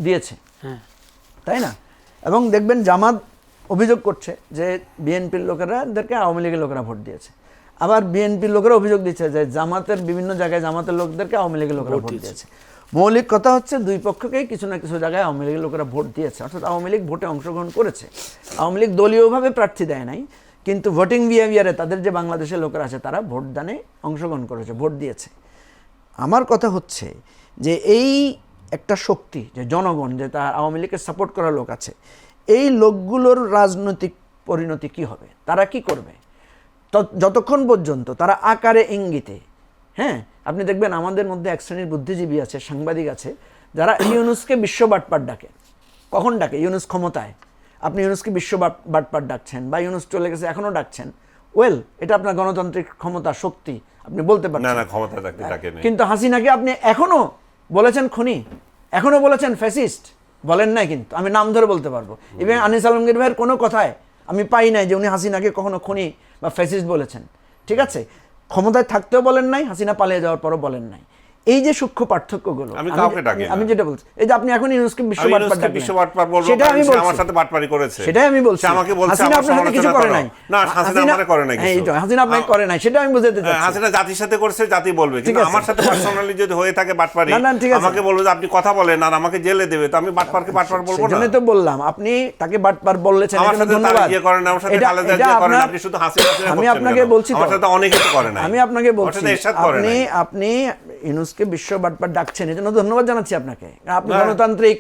দিয়েছে, তাই না? এবং দেখবেন জামাত অভিযোগ করছে যে বিএনপির লোকেরাদেরকে আওয়ামী লীগের লোকেরা ভোট দিয়েছে, আবার বিএনপির লোকেরা অভিযোগ দিচ্ছে যে জামাতের বিভিন্ন জায়গায় জামাতের লোকদেরকে আওয়ামী লীগের লোকেরা ভোট দিয়েছে। মৌলিক কথা হচ্ছে দুই পক্ষকেই কিছু না কিছু জায়গায় আওয়ামী লীগের লোকেরা ভোট দিয়েছে, অর্থাৎ আওয়ামী লীগ ভোটে অংশগ্রহণ করেছে। আওয়ামী লীগ দলীয়ভাবে প্রার্থী দেয় নাই, কিন্তু ভোটিং বিহেভিয়ারে তাদের যে বাংলাদেশের লোকেরা আছে তারা ভোটদানে অংশগ্রহণ করেছে, ভোট দিয়েছে। আমার কথা হচ্ছে যে এই একটা শক্তি যে জনগণ, যে তার আওয়ামী লীগকে সাপোর্ট করার লোক আছে, এই লোকগুলোর রাজনৈতিক পরিণতি কি হবে, তারা কি করবে যতক্ষণ পর্যন্ত তারা আকারে ইঙ্গিতে, হ্যাঁ আপনি দেখবেন আমাদের মধ্যে এক শ্রেণীর বুদ্ধিজীবী আছে, সাংবাদিক আছে, যারা ইউনুসকে বিশ্ব বাটপার ডাকে। কখন ডাকে? ইউনুস ক্ষমতায়, আপনি ইউনুসকে বিশ্ব বাটপার ডাকছেন বা ইউনুস চলে গেছে এখনও ডাকছেন। এটা আপনার গণতান্ত্রিক ক্ষমতা, শক্তি, আপনি বলতে পারেন। না ক্ষমতা ডাকে না। কিন্তু হাসিনাকে আপনি এখনো বলেছেন খুনি, এখনো বলেছেন ফ্যাসিস্ট, বলেন নাই কিন্তু আমি নাম ধরে বলতে পারবো। ইভেন আনিস আলমগীর ভাইয়ের কোনো কথায় আমি পাই নাই যে উনি হাসিনাকে কখনো খুনি বা ফ্যাসিস্ট বলেছেন। ঠিক আছে, ক্ষমতায় থাকতেও বলেন নাই, হাসিনা পালিয়ে যাওয়ার পরও বলেন নাই। এই যে সূক্ষ্ম পার্থক্যগুলো আমি যেটা বলছি, এই যে আপনি এখন ইউনুসকে বিশ্ব বাটপার ডাকলেন, সেটাই আমি বলছি, আমার সাথে বাটপারি করেছে, সেটাই আমি বলছি। আমাকে বলছে হাসিনা আপনার সাথে কিছু করে নাই, না হাসিনা আমারে করে নাই, এইটা হাসিনা আপনাকে করে নাই, সেটা আমি বুঝাতে চাচ্ছি। হাসিনা জাতির সাথে করেছে, জাতি বলবে, কিন্তু আমার সাথে পার্সোনালি যদি হয়ে থাকে বাটপারি, আমাকে বলবে যে আপনি কথা বলেন আর আমাকে জেলে দেবে, তো আমি বাটপারকে বাটপার বলবো না। সেজন্যই তো বললাম আপনি তাকে বাটপার বলেছেন, আমার সাথে তার ইয়ে করেন না, আমার সাথে খালেদা জিয়া করেন, আপনি শুধু হাসিনা করছেন। আমি আপনাকে বলছি, আমার সাথে অনেকে তো করে নাই, আমি আপনাকে বলছি আপনি ইউনুসকে বিশ্ব বাটপার ডাকছেন, এজন্য ধন্যবাদ জানাচ্ছি আপনাকে। আপনি গণতান্ত্রিক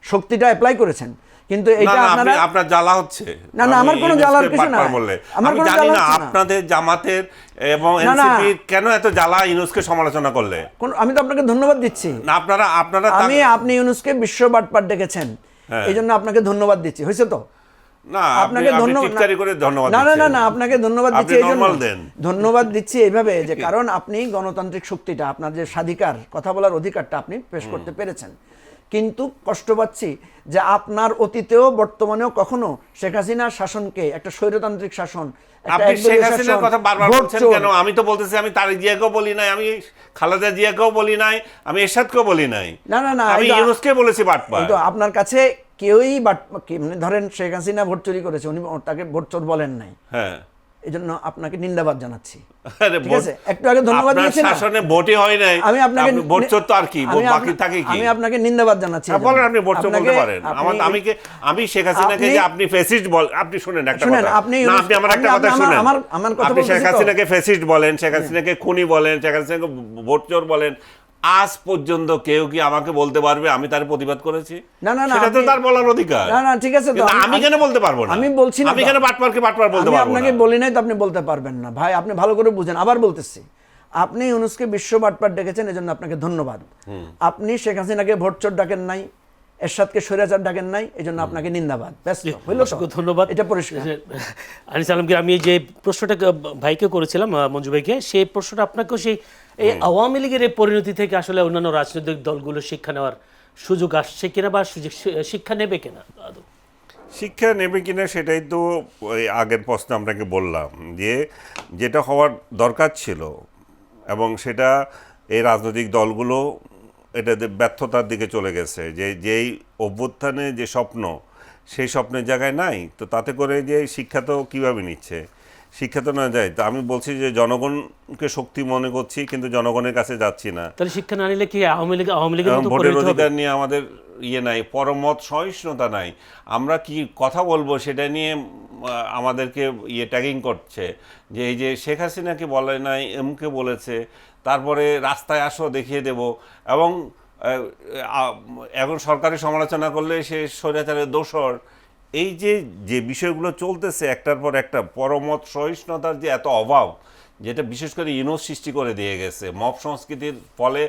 শক্তিটা অ্যাপ্লাই করেছেন, কিন্তু এটা আপনার জ্বালা হচ্ছে না। না আমার কোনো জ্বালার কিছু না, আমার কোনো জ্বালা না। আপনাদের জামাতের এবং এনসিপির কেন এত জ্বালা ইউনুসকে সমালোচনা করলে? আমি তো আপনাকে ধন্যবাদ দিচ্ছি। না আপনারা আপনি ইউনুসকে বিশ্ব বাটপার ডেকেছেন, এইজন্য আপনাকে ধন্যবাদ দিচ্ছি, হয়েছে তো? না আপনাকে আপনাকে ধন্যবাদ দিচ্ছি, ধন্যবাদ দিচ্ছি এইভাবে যে কারণ আপনি গণতান্ত্রিক শক্তিটা, আপনার যে স্বাধিকার, কথা বলার অধিকারটা আপনি পেশ করতে পেরেছেন। কিন্তু কষ্ট পাচ্ছি যে আপনার অতীতেও বর্তমানেও কখনো শেখ হাসিনার শাসনকে একটা স্বৈরতান্ত্রিক শাসন, আপনি শেখ হাসিনার কথা বারবার বলছেন কেন? আমি তো বলতেছি, আমি তারেক জিয়াকেও বলি নাই, আমি খালেদা জিয়াকেও বলি নাই, আমি এরশাদকেও বলি নাই। না আমি ইউনুসকে বলেছি বাটপার। তো আপনার কাছে কেউই ধরেন শেখ হাসিনা ভোট চুরি করেছে, উনি তাকে ভোট চোর বলেন নাই, হ্যাঁ, এই জন্য আপনাকে নিন্দাবাদ জানাচ্ছি। ঠিক আছে, একটু আগে ধন্যবাদ দিয়েছি না, শাসনে ভোটই হয় নাই, আমি আপনাকে ভোট চোর তো আর কি বাকি থাকে কি, আমি আপনাকে নিন্দাবাদ জানাচ্ছি। বলেন আপনি ভোট চোর বলতে পারেন, আমি শেখ হাসিনাকে যে আপনি ফ্যাসিস্ট বল, আপনি শুনেন একটা কথা, আপনি আমার একটা কথা শুনেন, আমার কথা, আপনি শেখ হাসিনাকে ফ্যাসিস্ট বলেন, শেখ হাসিনাকে খুনি বলেন, শেখ হাসিনাকে ভোট চোর বলেন, আজ পর্যন্ত কেউ কি আমাকে বলতে পারবে আমি তার প্রতিবাদ করেছি? না সেটা তো তার বলার অধিকার। না ঠিক আছে, তো আমি কেন বলতে পারবো না? আমি বলছি না, আমি কেন বাটপারকে বাটপার বলতে পারবো না? আপনাকে বলি নাই তো আপনি বলতে পারবেন না। ভাই আপনি ভালো করে বুঝেন, আবার বলতেছি, আপনি ইউনুসকে বিশ্ব বাটপার ডেকেছেন, এজন্য আপনাকে ধন্যবাদ। আপনি শেখ হাসিনাকে ভোট চোর ডাকেন নাই, এরশাদকে স্বৈরাচার ডাকেন নাই, এই জন্য আপনাকে নিন্দাবাদ, ব্যস্ত হইল তো? অসংখ্য ধন্যবাদ। এটা পরিষ্কার। আনিস আলমগীর, আমি যে প্রশ্নটা ভাইকে করেছিলাম, মঞ্জু ভাইকে, সেই প্রশ্নটা আপনাকেও সেই এই আওয়ামী লীগের এই পরিণতি থেকে আসলে অন্যান্য রাজনৈতিক দলগুলো শিক্ষা নেওয়ার সুযোগ আসছে কিনা বা শিক্ষা নেবে কিনা আদৌ? শিক্ষা নেবে কিনা সেটাই তো ওই আগের প্রশ্ন আপনাকে বললাম, যে যেটা হওয়ার দরকার ছিল এবং সেটা এই রাজনৈতিক দলগুলো এটাতে ব্যর্থতার দিকে চলে গেছে, যে যেই অভ্যুত্থানে যে স্বপ্ন, সেই স্বপ্নের জায়গায় নাই, তো তাতে করে যে শিক্ষা তো কীভাবে নিচ্ছে, শিক্ষা তো না যায়। তো আমি বলছি যে জনগণকে শক্তি মনে করছি, কিন্তু জনগণের কাছে যাচ্ছি না। তাহলে শিক্ষা না নিলে কি আওয়ামী লীগের মতো ভোটের পরিণত হবে? অধিকার নিয়ে আমাদের নাই, পরমত সহিষ্ণুতা নাই, আমরা কি কথা বলবো সেটা নিয়ে আমাদেরকে ট্যাগিং করছে, যে এই যে শেখ হাসিনাকে বলে নাই, এমকে বলেছে, তারপরে রাস্তায় আসো দেখিয়ে দেব, এবং এখন সরকারি সমালোচনা করলে সে স্বৈরাচারের দোসর। এই যে যে বিষয়গুলো চলতেছে একটার পর একটা, পরমত সহিষ্ণুতার যে এত অভাব, যেটা বিশেষ করে ইউনুস সৃষ্টি করে দিয়ে গেছে, মব সংস্কৃতির ফলে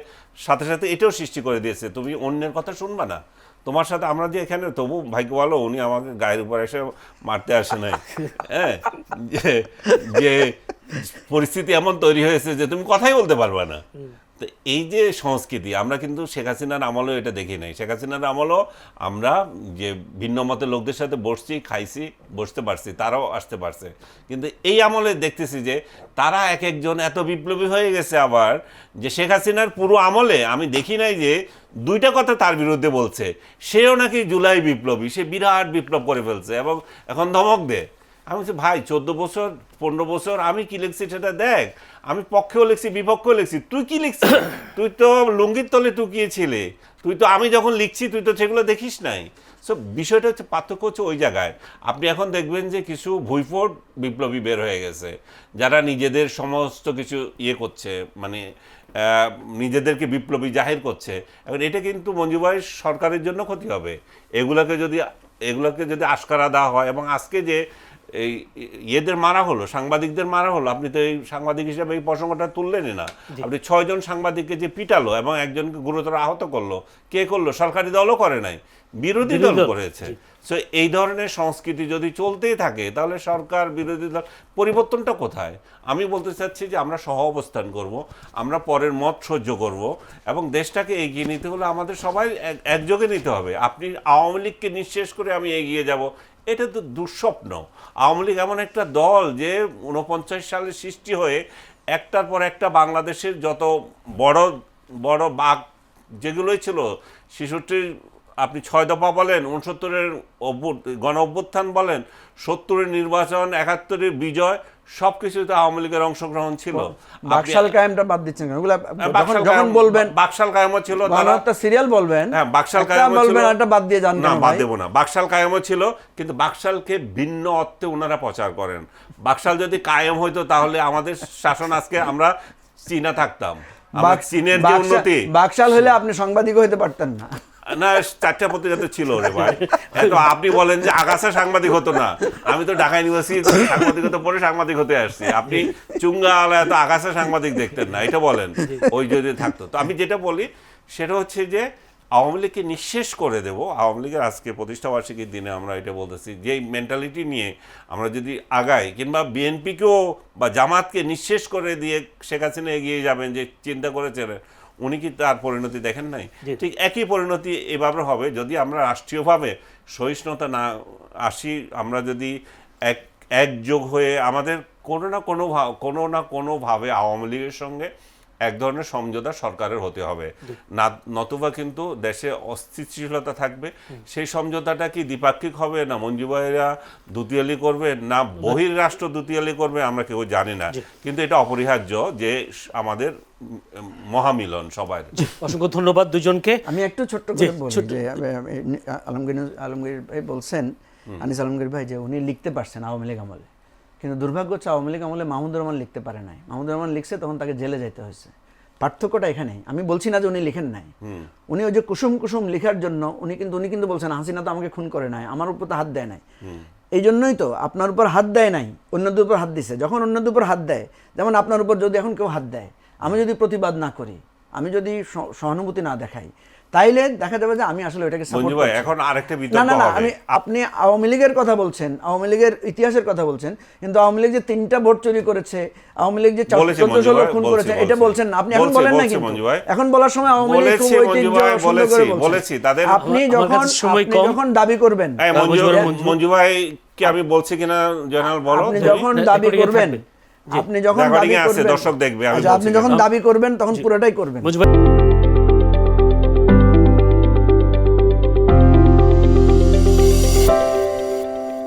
সাথে সাথে এটাও সৃষ্টি করে দিয়েছে, তুমি অন্যের কথা শুনবা না। তোমার সাথে আমরা যে এখানে, তবু ভাগ্য ভালো উনি আমাকে গায়ের উপর এসে মারতে আসে নাই, হ্যাঁ, যে পরিস্থিতি এমন তৈরি হয়েছে যে তুমি কথাই বলতে পারবে না। তো এই যে সংস্কৃতি, আমরা কিন্তু শেখ হাসিনার আমলেও এটা দেখি নাই। শেখ হাসিনার আমলেও আমরা যে ভিন্ন মতের লোকদের সাথে বসছি, খাইছি, বসতে পারছি, তারাও আসতে পারছে, কিন্তু এই আমলে দেখতেছি যে তারা এক একজন এত বিপ্লবী হয়ে গেছে আবার, যে শেখ হাসিনার পুরো আমলে আমি দেখি নাই যে দুইটা কথা তার বিরুদ্ধে বলছে। সেও নাকি জুলাই বিপ্লবী, সে বিরাট বিপ্লব করে ফেলছে এবং এখন ধমক দেয়। আমি বলছি ভাই, 14 বছর 15 বছর আমি কি লিখছি সেটা দেখ, আমি পক্ষেও লিখছি বিপক্ষেও লিখছি, তুই কি লিখছিস? তুই তো লুঙ্গির তলে টুকিয়েছিলে, তুই তো আমি যখন লিখছি তুই তো সেগুলো দেখিস নাই। সো বিষয়টা হচ্ছে, পার্থক্য হচ্ছে ওই জায়গায়। আপনি এখন দেখবেন যে কিছু ভুইফোড় বিপ্লবী বের হয়ে গেছে, যারা নিজেদের সমস্ত কিছু করছে, মানে নিজেদেরকে বিপ্লবী জাহির করছে। এখন এটা কিন্তু মঞ্জু ভাই সরকারের জন্য ক্ষতি হবে, এগুলোকে যদি আশকারা দেওয়া হয়। এবং আজকে যে এই ইয়েদের মারা হলো, সাংবাদিকদের মারা হলো, আপনি তো এই সাংবাদিক হিসেবে এই প্রসঙ্গটা তুললেনই না। আপনি 6 জন সাংবাদিককে যে পিটালো এবং একজনকে গুরুতর আহত করলো, কে করলো? সরকারি দলও করে নাই, বিরোধী দল করেছে। সো এই ধরনের সংস্কৃতি যদি চলতেই থাকে, তাহলে সরকার বিরোধী দল, পরিবর্তনটা কোথায়? আমি বলতে চাচ্ছি যে আমরা সহ অবস্থান করব, আমরা পরের মত সহ্য করব, এবং দেশটাকে এগিয়ে নিতে হলে আমাদের সবাই একযোগে নিতে হবে। আপনি আওয়ামী লীগকে নিঃশেষ করে আমি এগিয়ে যাব, এটা তো দুঃস্বপ্ন। আওয়ামী লীগ এমন একটা দল যে 49 সালে সৃষ্টি হয়ে একটার পর একটা বাংলাদেশের যত বড় বড় বাঘ যেগুলোই ছিল, 66 আপনি 6 দফা বলেন, 69-এর গণ অভ্যুত্থান বলেন, 70-এর নির্বাচন, 71-এর বিজয়, সবকিছুতে আওয়ামী লীগের অংশগ্রহণ ছিল। বাকশাল কায়েমটা বাদ দিচ্ছেন কেন? ওগুলা যখন বলবেন, বাকশাল কায়েমও ছিল, একটা সিরিয়াল বলবেন, হ্যাঁ বাকশাল কায়েম বলবেন, একটা বাদ দিয়ে যান না, কেন? বাদ দেব না। বাকশাল কায়েমও ছিল, কিন্তু বাকশালকে ভিন্ন অর্থে ওনারা প্রচার করেন। বাকশাল যদি কায়েম হইতো তাহলে আমাদের শাসন আজকে আমরা চীনা থাকতাম, চীনের যে উন্নতি। বাকশাল হলে আপনি সাংবাদিক হইতে পারতেন না। না, 4টা পত্রিকা তো ছিল রে ভাই। তো আপনি বলেন যে আগাছা সাংবাদিক হতো না, আমি তো ঢাকা ইউনিভার্সিটি সাংবাদিকতা পড়ে সাংবাদিক হতে আসছি। আপনি চুঙ্গা আলায় তো আগাছা সাংবাদিক দেখতেন না, এটা বলেন ওই যদি থাকতো। তো আমি যেটা বলি সেটা হচ্ছে যে আওয়ামী লীগকে নিঃশেষ করে দেব। আওয়ামী লীগের আজকে প্রতিষ্ঠাবার্ষিকীর দিনে আমরা এটা বলতেছি, যে মেন্টালিটি নিয়ে আমরা যদি আগাই, কিংবা বিএনপিকেও বা জামাতকে নিঃশেষ করে দিয়ে শেখ হাসিনা এগিয়ে যাবেন যে চিন্তা করেছেন, উনি কি তার পরিণতি দেখেন নাই? ঠিক একই পরিণতি এভাবে হবে যদি আমরা রাষ্ট্রীয়ভাবে সহিষ্ণুতা না আসি। আমরা যদি একযোগ হয়ে আমাদের কোনো না কোনোভাবে আওয়ামী লীগের সঙ্গে এক ধরনের সমঝোতা সরকারের হতে হবে, নতুবা কিন্তু দেশে অস্থিতিশীলতা থাকবে। সেই সমঝোতাটা কি দ্বিপাক্ষিক হবে, না মঞ্জু ভাইরা দুতিয়ালি করবে, না বহির্রাষ্ট্র দুতিয়ালি করবে, আমরা কেউ জানি না, কিন্তু এটা অপরিহার্য যে আমাদের মহামিলন সবার। অসংখ্য ধন্যবাদ দুজনকে। আমি একটু ছোট্ট করে বলি যে আলমগীর ভাই বলছেন, আনিস আলমগীর ভাই, যে উনি লিখতে পারছেন আওয়ামী লীগ আমলে, কিন্তু দুর্ভাগ্য হচ্ছে আওয়ামী লীগ আমলে মাহমুদুর রহমান লিখতে পারে নাই। মাহমুদুর রহমান লিখছে, তখন তাকে জেলে যেতে হয়েছে। পার্থক্যটা এখানেই। আমি বলছি না যে উনি লিখেন নাই, উনি ওই যে কুসুম কুসুম লেখার জন্য উনি কিন্তু বলছেন হাসিনা তো আমাকে খুন করে নাই, আমার উপর তো হাত দেয় নাই। এই জন্যই তো আপনার উপর হাত দেয় নাই, অন্যদের উপর হাত দিছে। যখন অন্যদের উপর হাত দেয়, যেমন আপনার উপর যদি এখন কেউ হাত দেয়, আমি যদি প্রতিবাদ না করি, আমি যদি সহানুভূতি না দেখাই, তাইলে দেখা যাবে যে আমি আসলে ওইটাকে সাপোর্ট মঞ্জু ভাই করছি। এখন আরেকটা না বিতর্ক না না হবে। আপনি আওয়ামী লীগের কথা বলছেন, আওয়ামী লীগের ইতিহাসের কথা বলছেন, কিন্তু আওয়ামী লীগ যে 3টা ভোট চুরি করেছে, আওয়ামী লীগ যে বলেছে 1400 মঞ্জু ভাই, খুন বলছে, করেছে, এটা বলছে। বলছেন না আপনি, এখন বলছে, বলেন না বলছে কিন্তু মঞ্জু ভাই। এখন বলার সময় আওয়ামী লীগ খুব বলেছে মঞ্জু ঐতিহ্য ভাই, সুন্দর করে বলেছি, বলেছি, তাদের আপনি আমার কাছে সময় কম। যখন দাবি করবেন, এই মঞ্জু ভাই কি আমি বলছি কিনা জয়নাল বলো আপনি তুমি? যখন না, দাবি recording এ করবেন, থাকবে। জি। আপনি যখন Recording দাবি এ আছে, করবেন, দর্শক দেখবে, আমি আচ্ছা, আপনি বলছি যখন কেন। দাবি করবেন তখন পুরোটাই করবেন। মঞ্জু ভাই